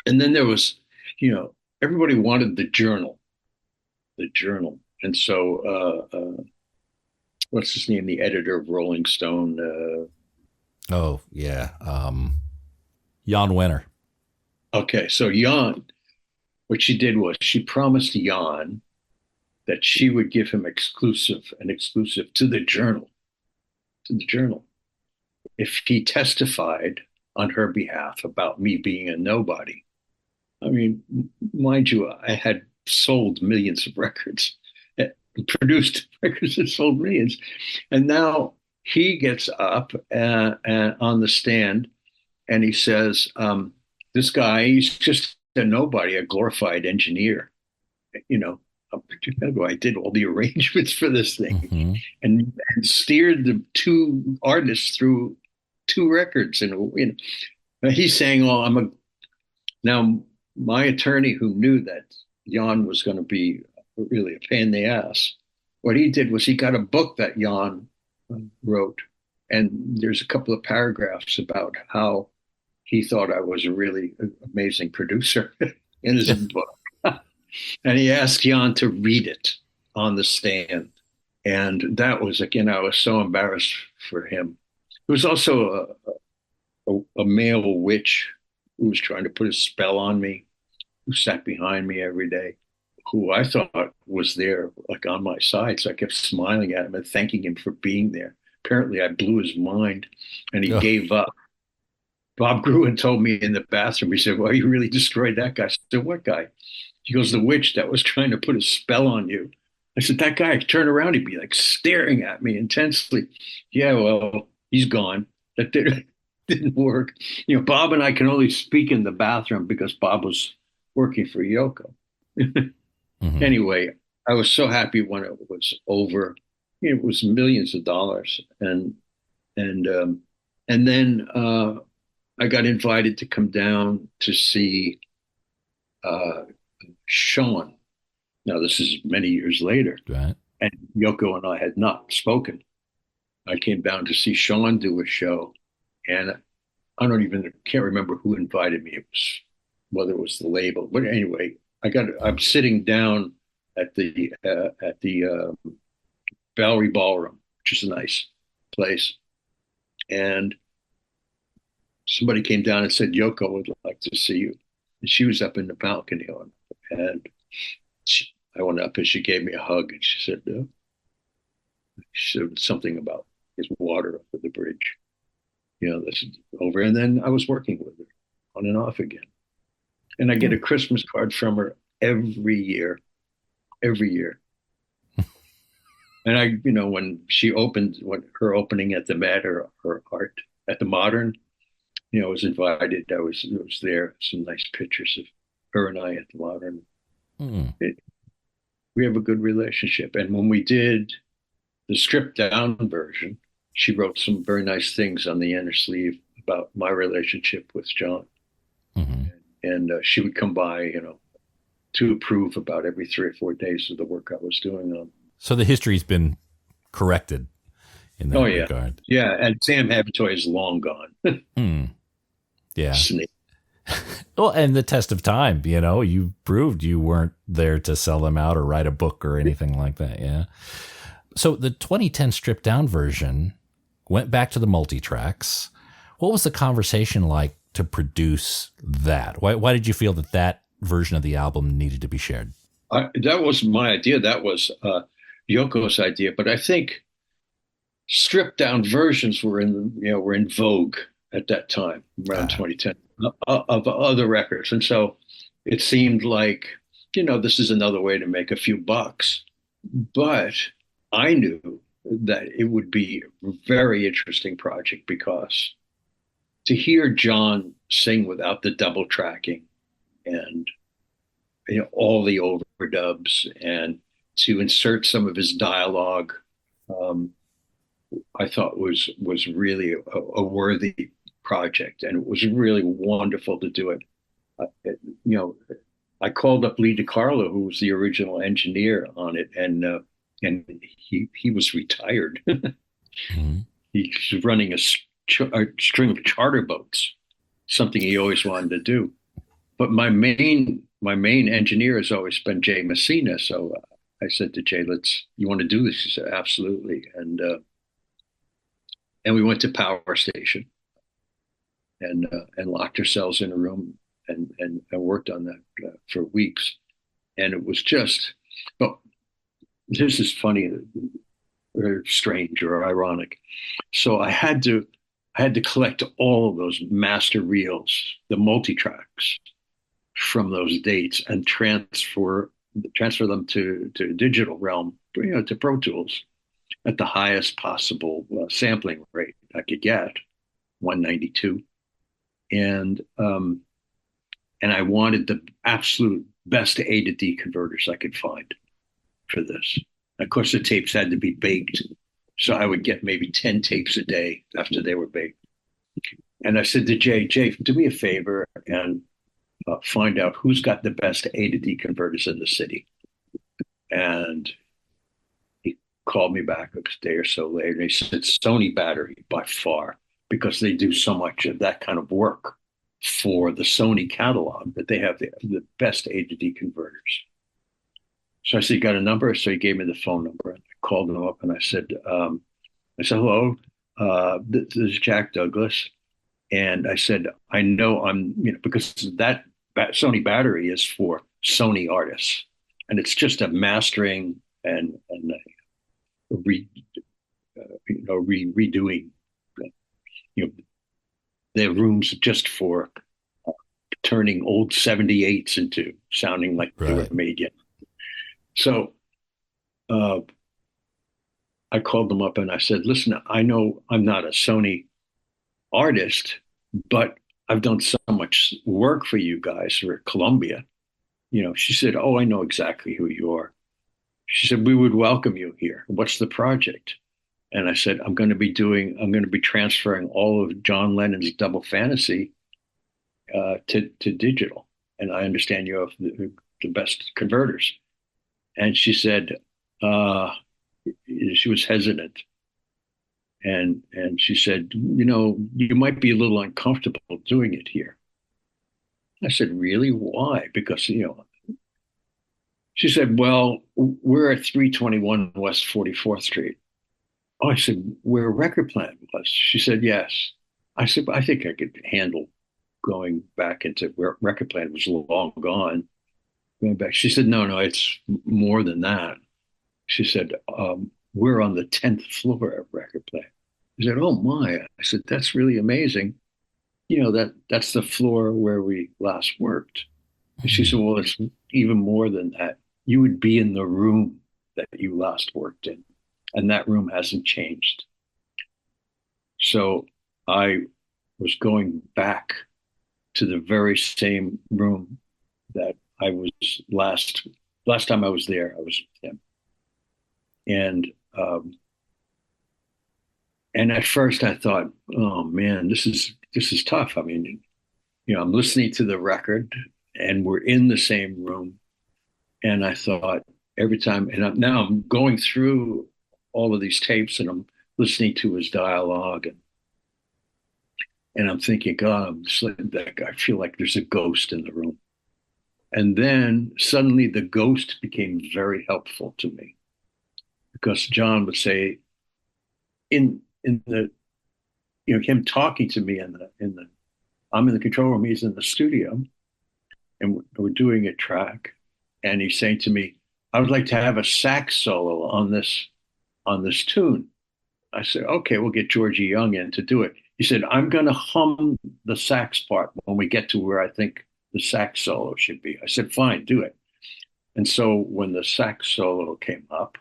there was, everybody wanted the journal. And so, what's his name? The editor of Rolling Stone. Oh yeah, Jan Wenner. Okay, so Jan, what she did was she promised Jan that she would give him an exclusive to the journal, if he testified on her behalf about me being a nobody. I mean, mind you, I had sold millions of records, produced records that sold millions. And now he gets up on the stand and he says, this guy, he's just a nobody, a glorified engineer. You know, I did all the arrangements for this thing and steered the two artists through two records. And, you know, he's saying, oh, now my attorney, who knew that Jan was going to be really a pain in the ass, what he did was he got a book that Jan wrote. And there's a couple of paragraphs about how he thought I was a really amazing producer in his book. And he asked Jan to read it on the stand. And that was, again, I was so embarrassed for him. There was also a male witch who was trying to put a spell on me, who sat behind me every day, who I thought was there, like on my side. So I kept smiling at him and thanking him for being there. Apparently I blew his mind and he gave up. Bob Gruen told me in the bathroom, he said, well, you really destroyed that guy. I said, what guy? He goes, the witch that was trying to put a spell on you. I said, that guy, turn around, he'd be like staring at me intensely. Yeah, well, he's gone. That didn't work. You know, Bob and I can only speak in the bathroom because Bob was working for Yoko. Anyway, I was so happy when it was over. It was millions of dollars. And then I got invited to come down to see Sean. Now, this is many years later. Right. And Yoko and I had not spoken. I came down to see Sean do a show. And can't remember who invited me. It was, whether it was the label. But anyway, I'm sitting down at the Bowery Ballroom, which is a nice place. And somebody came down and said, Yoko would like to see you. And she was up in the balcony and I went up and she gave me a hug and she said something about his water over the bridge. You know, this is over. And then I was working with her on and off again. And I get a Christmas card from her every year. And I, you know, when her opening at the Met or her art at the Modern, you know, I was invited. I was there. Some nice pictures of her and I at the Modern. We have a good relationship. And when we did the stripped down version, she wrote some very nice things on the inner sleeve about my relationship with John. And she would come by, you know, to approve about every 3 or 4 days of the work I was doing on. So the history's been corrected in that regard. Yeah, and Sam Havertoy is long gone. Yeah. Snake. Well, and the test of time, you know, you proved you weren't there to sell them out or write a book or anything like that. Yeah. So the 2010 stripped down version went back to the multi-tracks. What was the conversation like to produce that? Why did you feel that version of the album needed to be shared? That was my idea. That was Yoko's idea. But I think stripped down versions were in vogue at that time, around 2010, of other records. And so it seemed like, you know, this is another way to make a few bucks. But I knew that it would be a very interesting project because to hear John sing without the double tracking and, you know, all the overdubs and to insert some of his dialogue, I thought was really a worthy project, and it was really wonderful to do it. You know, I called up Lee DiCarlo, who was the original engineer on it, and he was retired. He was running a string of charter boats, something he always wanted to do. But my main engineer has always been Jay Messina. So I said to Jay, you want to do this? He said, absolutely. And we went to Power Station and locked ourselves in a room and worked on that for weeks. And it was just, but this is funny or strange or ironic. So I had to collect all of those master reels, the multi-tracks from those dates, and transfer them to digital realm, to Pro Tools at the highest possible sampling rate I could get, 192. And I wanted the absolute best A to D converters I could find for this. Of course, the tapes had to be baked, so I would get maybe 10 tapes a day after they were baked. And I said to Jay, do me a favor and find out who's got the best A to D converters in the city. And he called me back a day or so later, and he said Sony Battery by far, because they do so much of that kind of work for the Sony catalog, that they have the best A to D converters. So I said, you got a number? So he gave me the phone number. And I called him up and I said, hello, this is Jack Douglas. And I said, I know because that Sony Battery is for Sony artists, and it's just a mastering and redoing, their rooms just for turning old 78s into sounding like they were made yet. So I called them up and I said, listen, I know I'm not a Sony artist, but I've done so much work for you guys for Columbia. She said, oh, I know exactly who you are. She said, we would welcome you here. What's the project? And I said, I'm going to be transferring all of John Lennon's Double Fantasy to digital. And I understand you have the best converters. And she said, she was hesitant. And she said, you might be a little uncomfortable doing it here. I said, really? Why? Because, she said, well, we're at 321 West 44th Street. Oh, I said, where Record Plant was? She said, yes. I said, I think I could handle going back into where Record Plant was long gone. Going back. She said, no, it's more than that. She said, we're on the 10th floor at Record Plant. I said, oh my. I said, that's really amazing. That's the floor where we last worked. And she said, well, it's even more than that. You would be in the room that you last worked in, and that room hasn't changed. So I was going back to the very same room that I was last time I was there. I was with him. And at first I thought, oh man, this is tough. I mean, I'm listening to the record and we're in the same room. And I thought every time, and now I'm going through all of these tapes and I'm listening to his dialogue and I'm thinking, God, I feel like there's a ghost in the room. And then suddenly the ghost became very helpful to me, because John would say, in the, him talking to me I'm in the control room, he's in the studio, and we're doing a track, and he's saying to me, I would like to have a sax solo on this tune. I said, okay, we'll get Georgie Young in to do it. He said, I'm going to hum the sax part when we get to where I think the sax solo should be. I said, fine, do it. And so when the sax solo came up,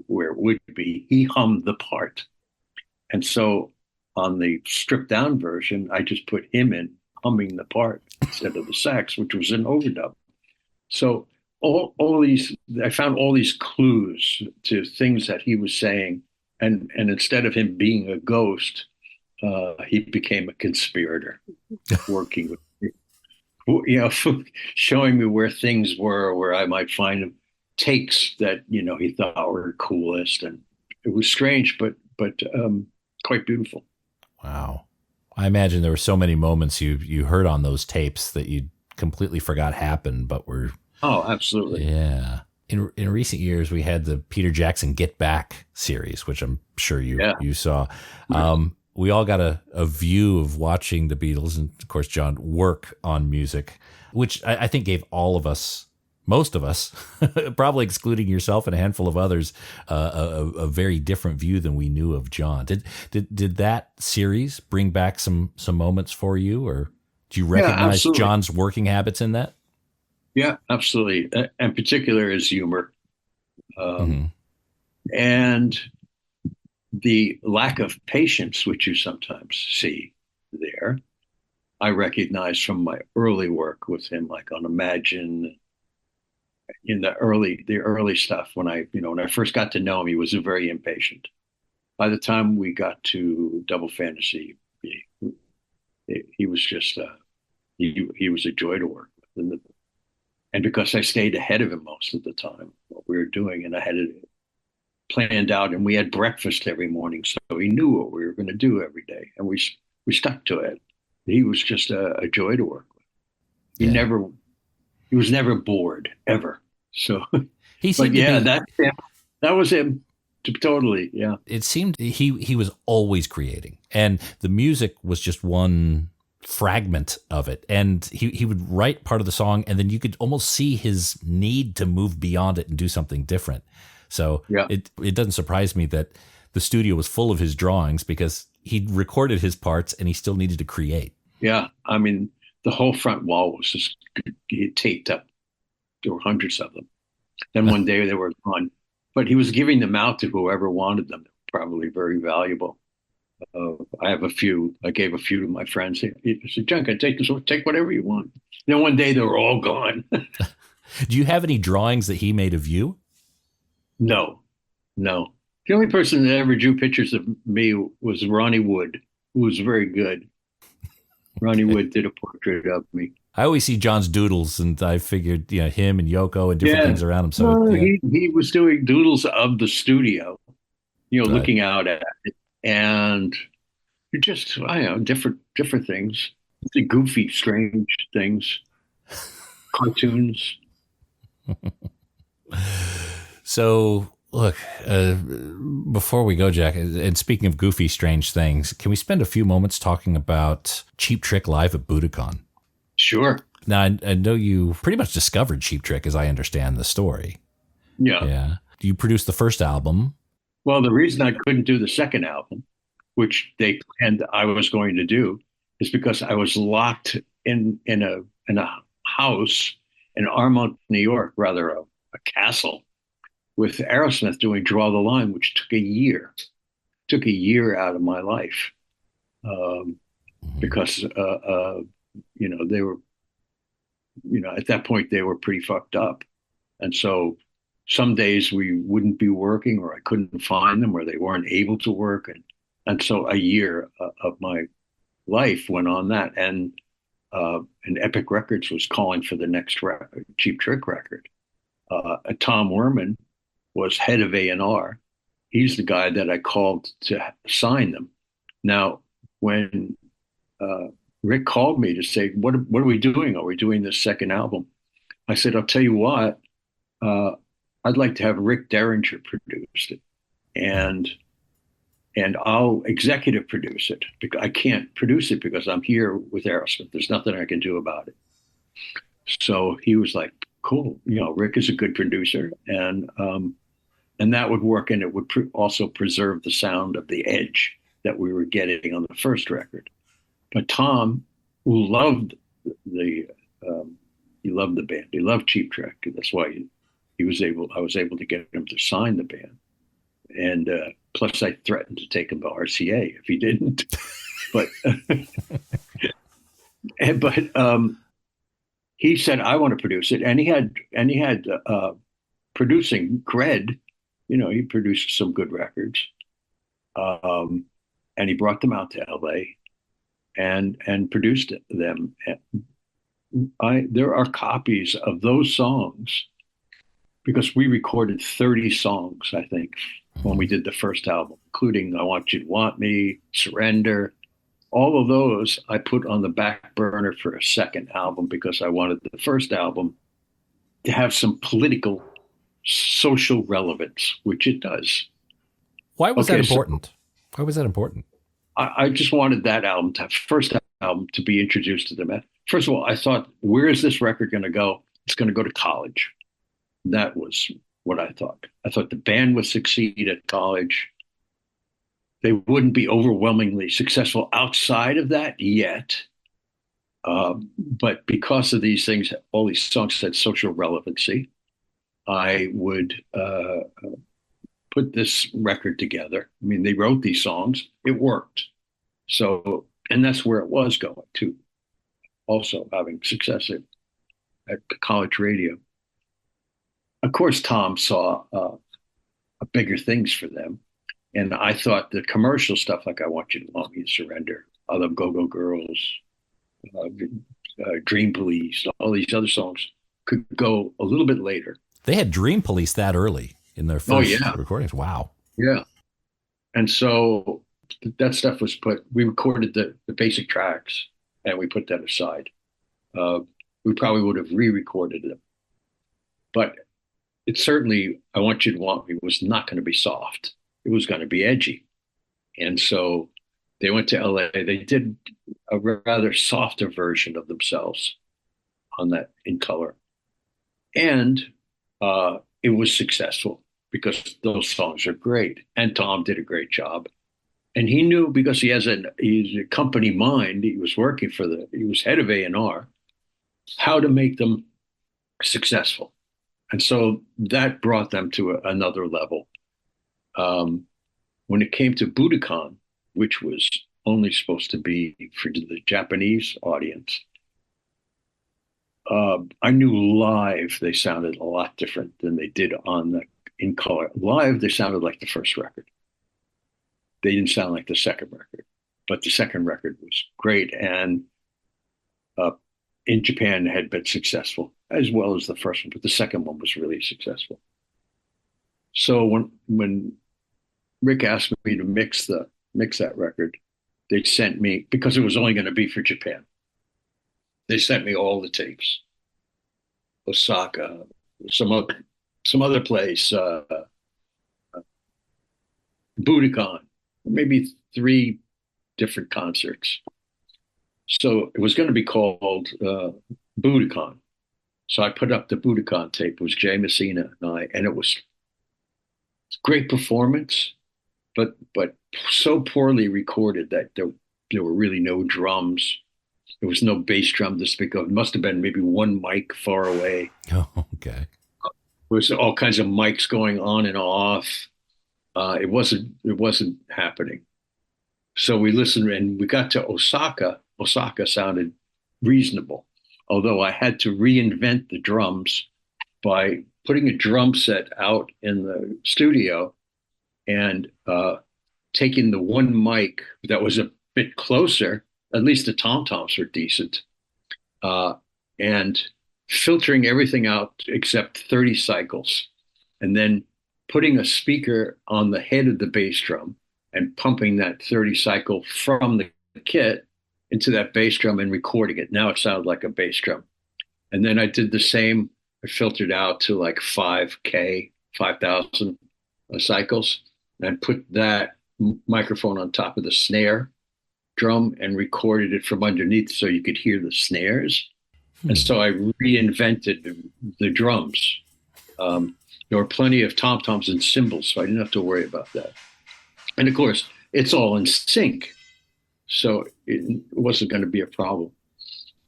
where it would be, he hummed the part. And so on the stripped down version, I just put him in humming the part instead of the sax, which was an overdub. So all these, I found all these clues to things that he was saying. And instead of him being a ghost, he became a conspirator, working with me, showing me where things were, where I might find takes that, he thought were coolest. And it was strange, but quite beautiful. Wow. I imagine there were so many moments you heard on those tapes that you completely forgot happened, but were. Oh, absolutely. Yeah. In recent years, we had the Peter Jackson Get Back series, which I'm sure you saw. We all got a view of watching the Beatles and, of course, John work on music, which I think gave all of us most of us, probably excluding yourself and a handful of others, a very different view than we knew of John. Did that series bring back some moments for you, or do you recognize absolutely. John's working habits in that? Yeah, absolutely. In particular, his humor, Mm-hmm. and the lack of patience, which you sometimes see there. I recognize from my early work with him, like on Imagine, in the early stuff. When I first got to know him, he was very impatient. By the time we got to Double Fantasy, he was just he was a joy to work with, and because I stayed ahead of him most of the time, what we were doing, and I had it planned out, and we had breakfast every morning, so he knew what we were going to do every day, and we stuck to it. He was just a joy to work with. Yeah. He was never bored ever. So, He seemed that was him. Totally, yeah. It seemed he was always creating, and the music was just one fragment of it. And he would write part of the song, and then you could almost see his need to move beyond it and do something different. So yeah. It doesn't surprise me that the studio was full of his drawings, because he recorded his parts and he still needed to create. Yeah, I mean, the whole front wall was just taped up. There were hundreds of them. Then one day they were gone, but he was giving them out to whoever wanted them. Probably very valuable. I have a few. I gave a few to my friends. He said, "John, can I take this? Take whatever you want." Then one day they were all gone. Do you have any drawings that he made of you? No. The only person that ever drew pictures of me was Ronnie Wood, who was very good. Ronnie Wood did a portrait of me. I always see John's doodles, and I figured, him and Yoko and different things around him. So he was doing doodles of the studio, right. Looking out at it, and just different things, the goofy, strange things, cartoons. So, look, before we go, Jack, and speaking of goofy, strange things, can we spend a few moments talking about Cheap Trick live at Budokan? Sure. Now, I know you pretty much discovered Cheap Trick, as I understand the story. Yeah. You produced the first album. Well, the reason I couldn't do the second album, which they planned I was going to do, is because I was locked in a house in Armonk, New York, rather a castle, with Aerosmith doing Draw the Line, which took a year. Took a year out of my life, because they were, at that point they were pretty fucked up, and so some days we wouldn't be working, or I couldn't find them, or they weren't able to work, and so a year of my life went on that, and Epic Records was calling for the next Cheap Trick record. Tom Werman was head of A&R. He's the guy that I called to sign them. Now, when Rick called me to say, what are we doing? Are we doing this second album? I said, I'll tell you what, I'd like to have Rick Derringer produce it, and I'll executive produce it, because I can't produce it because I'm here with Aerosmith. There's nothing I can do about it. So he was like, cool. Rick is a good producer, and that would work, and it would also preserve the sound of the edge that we were getting on the first record. But Tom, who loved he loved the band. He loved Cheap Trick. That's why I was able to get him to sign the band. And plus, I threatened to take him to RCA if he didn't. But he said, I want to produce it, and he had producing cred. He produced some good records, and he brought them out to LA and produced them. There are copies of those songs, because we recorded 30 songs, I think, when we did the first album, including I Want You to Want Me, Surrender. All of those I put on the back burner for a second album, because I wanted the first album to have some political, social relevance, which it does. Why was that important? Why was that important? I just wanted that album, first album, to be introduced to them. First of all, I thought, where is this record going to go? it's going to go to college. That was what I thought. I thought the band would succeed at college. They wouldn't be overwhelmingly successful outside of that yet. But because of these things, all these songs had social relevancy. I would put this record together. I mean, they wrote these songs. It worked. So, and that's where it was going to. Also having success at college radio. Of course, Tom saw bigger things for them. And I thought the commercial stuff, like I Want You to Love Me, Surrender, I Love Go-Go Girls, Dream Police, all these other songs could go a little bit later. They had Dream Police that early in their first recordings. Wow. Yeah. And so that stuff was we recorded the basic tracks and we put that aside. We probably would have re-recorded them. But it certainly, I Want You to Want Me was not going to be soft. It was going to be edgy. And so they went to LA. They did a rather softer version of themselves on that In Color. And it was successful because those songs are great. And Tom did a great job. And he knew, because he's a company mind, he was working he was head of A&R, how to make them successful. And so that brought them to another level. When it came to Budokan, which was only supposed to be for the Japanese audience, I knew live they sounded a lot different than they did on the In Color. Live, they sounded like the first record. They didn't sound like the second record, but the second record was great. And in Japan had been successful as well as the first one, but the second one was really successful. So when Rick asked me to mix that record, they sent me, because it was only going to be for Japan, they sent me all the tapes. Osaka, some other place, Budokan, maybe 3 different concerts. So it was going to be called Budokan. So I put up the Budokan tape. It was Jay Messina and I, and it was great performance, but so poorly recorded that there were really no drums. There was no bass drum to speak of. It must have been maybe one mic far away. Oh, okay. There was all kinds of mics going on and off. It wasn't happening. So we listened and we got to Osaka. Osaka sounded reasonable, although I had to reinvent the drums by putting a drum set out in the studio and taking the one mic that was a bit closer, at least the tom-toms were decent, and filtering everything out except 30 cycles, and then putting a speaker on the head of the bass drum and pumping that 30 cycle from the kit into that bass drum and recording it. Now it sounded like a bass drum. And then I did the same. I filtered out to like 5,000 cycles, and put that microphone on top of the snare drum and recorded it from underneath so you could hear the snares. And so I reinvented the drums. There were plenty of tom-toms and cymbals, so I didn't have to worry about that. And of course, it's all in sync, so it wasn't going to be a problem.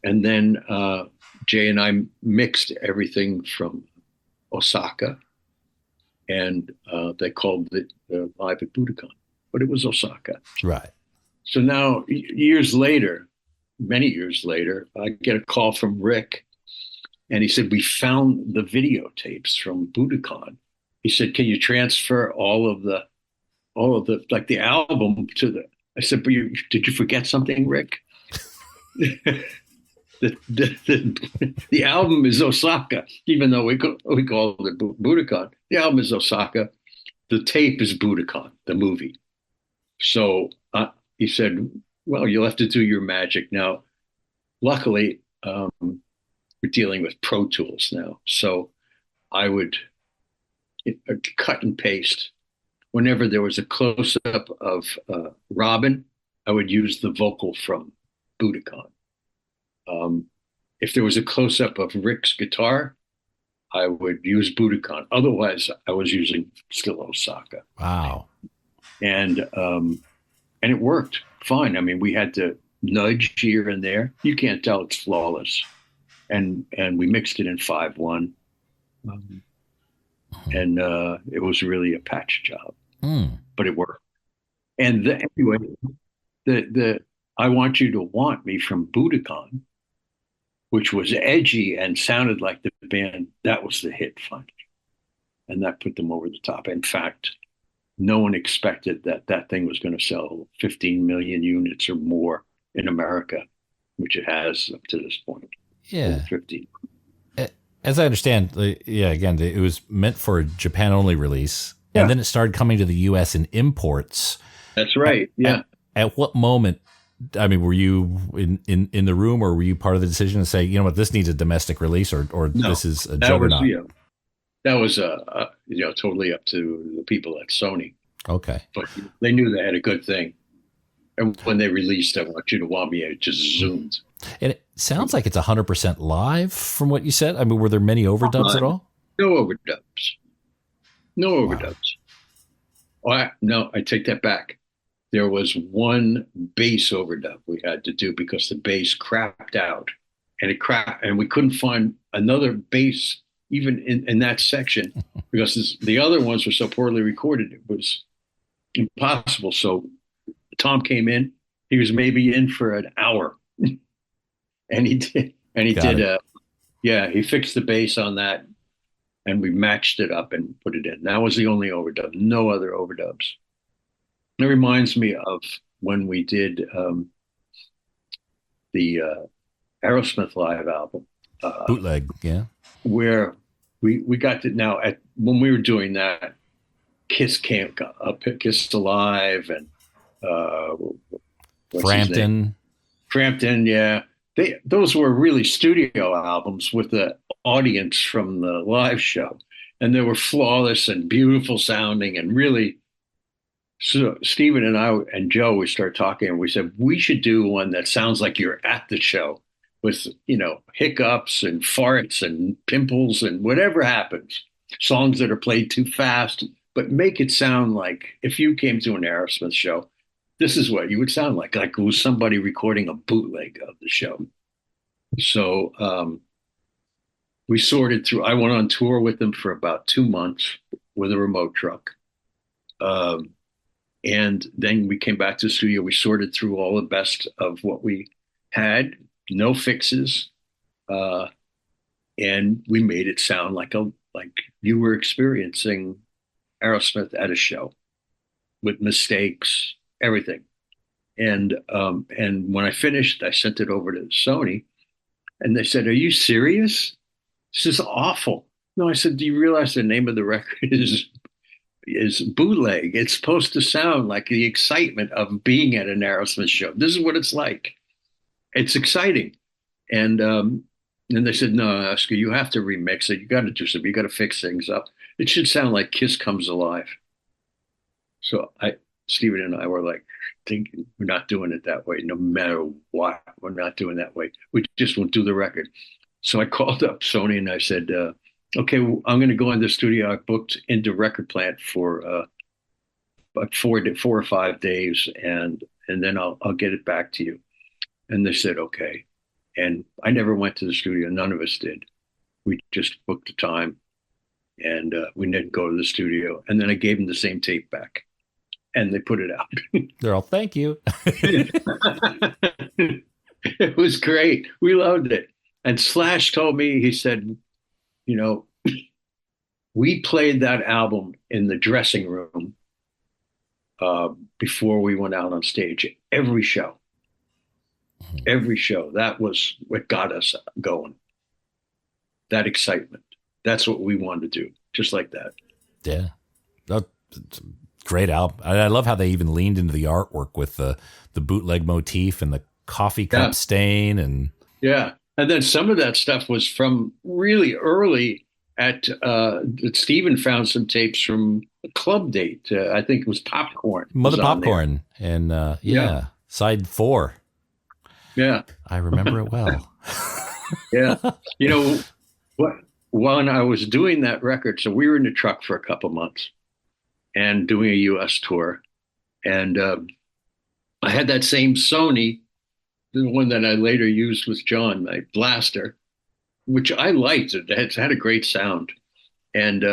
And then Jay and I mixed everything from Osaka, and they called it Live at Budokan, but it was Osaka. Right. So now, years later, many years later, I get a call from Rick, and he said, we found the videotapes from Budokan. He said, can you transfer all of the like the album to the, I said, but did you forget something, Rick? The album is Osaka, even though we call it Budokan. The album is Osaka. The tape is Budokan, the movie. So he said, well, you'll have to do your magic. Now, luckily, we're dealing with Pro Tools now. So I would cut and paste. Whenever there was a close-up of Robin, I would use the vocal from Budokan. if there was a close up of Rick's guitar, I would use Budokan. Otherwise, I was using still Osaka. Wow. And it worked fine. I mean, we had to nudge here and there. You can't tell it's flawless. And we mixed it in 5/1. And it was really a patch job, but it worked. And anyway, the I Want You to Want Me from Budokan, which was edgy and sounded like the band, that was the hit finally. And that put them over the top. In fact, no one expected that thing was going to sell 15 million units or more in America, which it has up to this point. Yeah. 15. As I understand, again, it was meant for a Japan-only release, and then it started coming to the U.S. in imports. That's right. At what moment, I mean, were you in the room, or were you part of the decision to say, you know what, this needs a domestic release, or No, this is a juggernaut? That was totally up to the people at Sony. Okay. But they knew they had a good thing. And when they released I Want You to Want Me, it just zoomed. And it sounds like it's 100% live from what you said. I mean, were there many overdubs at all? No overdubs. No overdubs. Wow. No, I take that back. There was one bass overdub we had to do because the bass crapped out. And we couldn't find another bass even in that section because the other ones were so poorly recorded. It was impossible. So Tom came in. He was maybe in for an hour, and he did. And he he fixed the bass on that, and we matched it up and put it in. That was the only overdub. No other overdubs. It reminds me of when we did the Aerosmith live album, Bootleg, yeah. Where we got to now when we were doing that, Kiss came up, Kiss Alive, and Frampton, yeah. Those were really studio albums with the audience from the live show, and they were flawless and beautiful sounding, and really. So Stephen and I and Joe, we started talking, and we said we should do one that sounds like you're at the show, with hiccups and farts and pimples and whatever happens, songs that are played too fast, but make it sound like if you came to an Aerosmith show. This is what you would sound like it was somebody recording a bootleg of the show. So we sorted through. I went on tour with them for about 2 months with a remote truck. And then we came back to the studio. We sorted through all the best of what we had, no fixes. And we made it sound like you were experiencing Aerosmith at a show with mistakes, everything. And when I finished, I sent it over to Sony, and they said, "Are you serious? This is awful." No, I said, "Do you realize the name of the record is Bootleg? It's supposed to sound like the excitement of being at an Aerosmith show. This is what it's like. It's exciting." And they said, "No, Oscar, you have to remix it. You got to do something. You got to fix things up. It should sound like Kiss Comes Alive." So Stephen and I were like, thinking, we're not doing it that way. No matter what, we're not doing that way. We just won't do the record. So I called up Sony and I said, okay, well, I'm going to go in the studio. I booked into Record Plant for about 4 or 5 days, and then I'll get it back to you. And they said, okay. And I never went to the studio. None of us did. We just booked the time, and we didn't go to the studio. And then I gave them the same tape back, and they put it out. They're all, thank you. It was great. We loved it. And Slash told me, he said, we played that album in the dressing room before we went out on stage. Every show. That was what got us going. That excitement. That's what we wanted to do. Just like that. Yeah. That's a great album. I love how they even leaned into the artwork with the bootleg motif and the coffee cup stain. And and then some of that stuff was from really early that Stephen found some tapes from a club date. I think it was Popcorn. Mother Popcorn. And side 4. Yeah. I remember it well. Yeah. You know what? When I was doing that record, so we were in the truck for a couple months and doing a U.S. tour, and I had that same Sony, the one that I later used with John, my blaster, which I liked. It had a great sound, and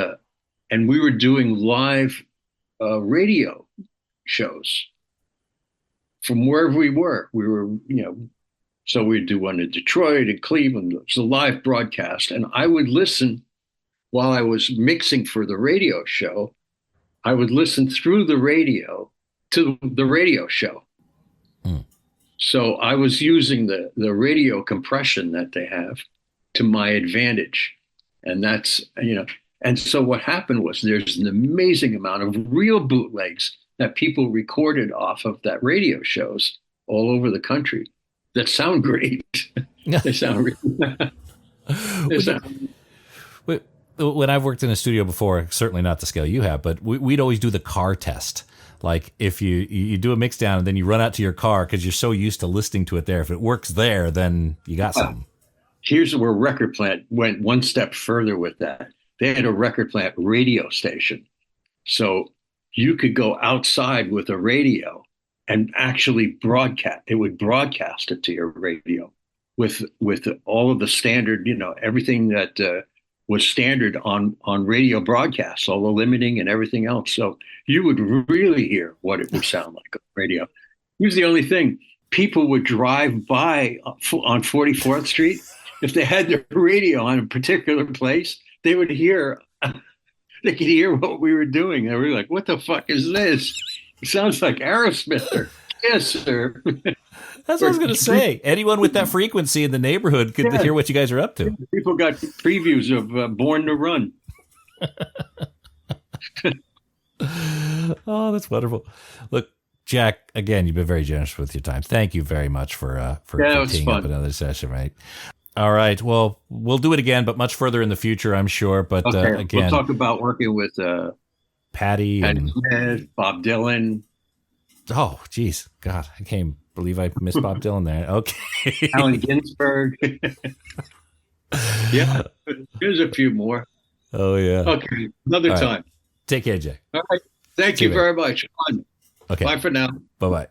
we were doing live radio shows from wherever we were. We were, so we'd do one in Detroit and Cleveland. It was a live broadcast, and I would listen while I was mixing for the radio show. I would listen through the radio to the radio show. So I was using the radio compression that they have to my advantage. And that's, and so what happened was there's an amazing amount of real bootlegs that people recorded off of that radio shows all over the country that sound great. They sound really, when I've worked in a studio before, certainly not the scale you have, but we'd always do the car test. Like if you do a mix down and then you run out to your car because you're so used to listening to it there. If it works there, then you got something. Here's where Record Plant went one step further with that. They had a Record Plant radio station. So you could go outside with a radio and actually broadcast. It would broadcast it to your radio with all of the standard, everything that was standard on radio broadcasts, all the limiting and everything else. So you would really hear what it would sound like on radio. Here's the only thing. People would drive by on 44th Street. If they had their radio on a particular place, they could hear what we were doing. They were like, what the fuck is this? It sounds like Aerosmith or Kiss or... That's what I was going to say. Anyone with that frequency in the neighborhood could hear what you guys are up to. People got previews of Born to Run. Oh, that's wonderful. Look, Jack, again, you've been very generous with your time. Thank you very much for teeing up another session, right? All right. Well, we'll do it again, but much further in the future, I'm sure. But okay. Again, we'll talk about working with Patty and Smith, Bob Dylan. Oh, geez. God, I can't believe I missed Bob Dylan there. Okay. Allen Ginsberg. Yeah. There's a few more. Oh, yeah. Okay. Another time. Take care, Jack. All right. Thank you very much. Okay. Bye for now. Bye-bye.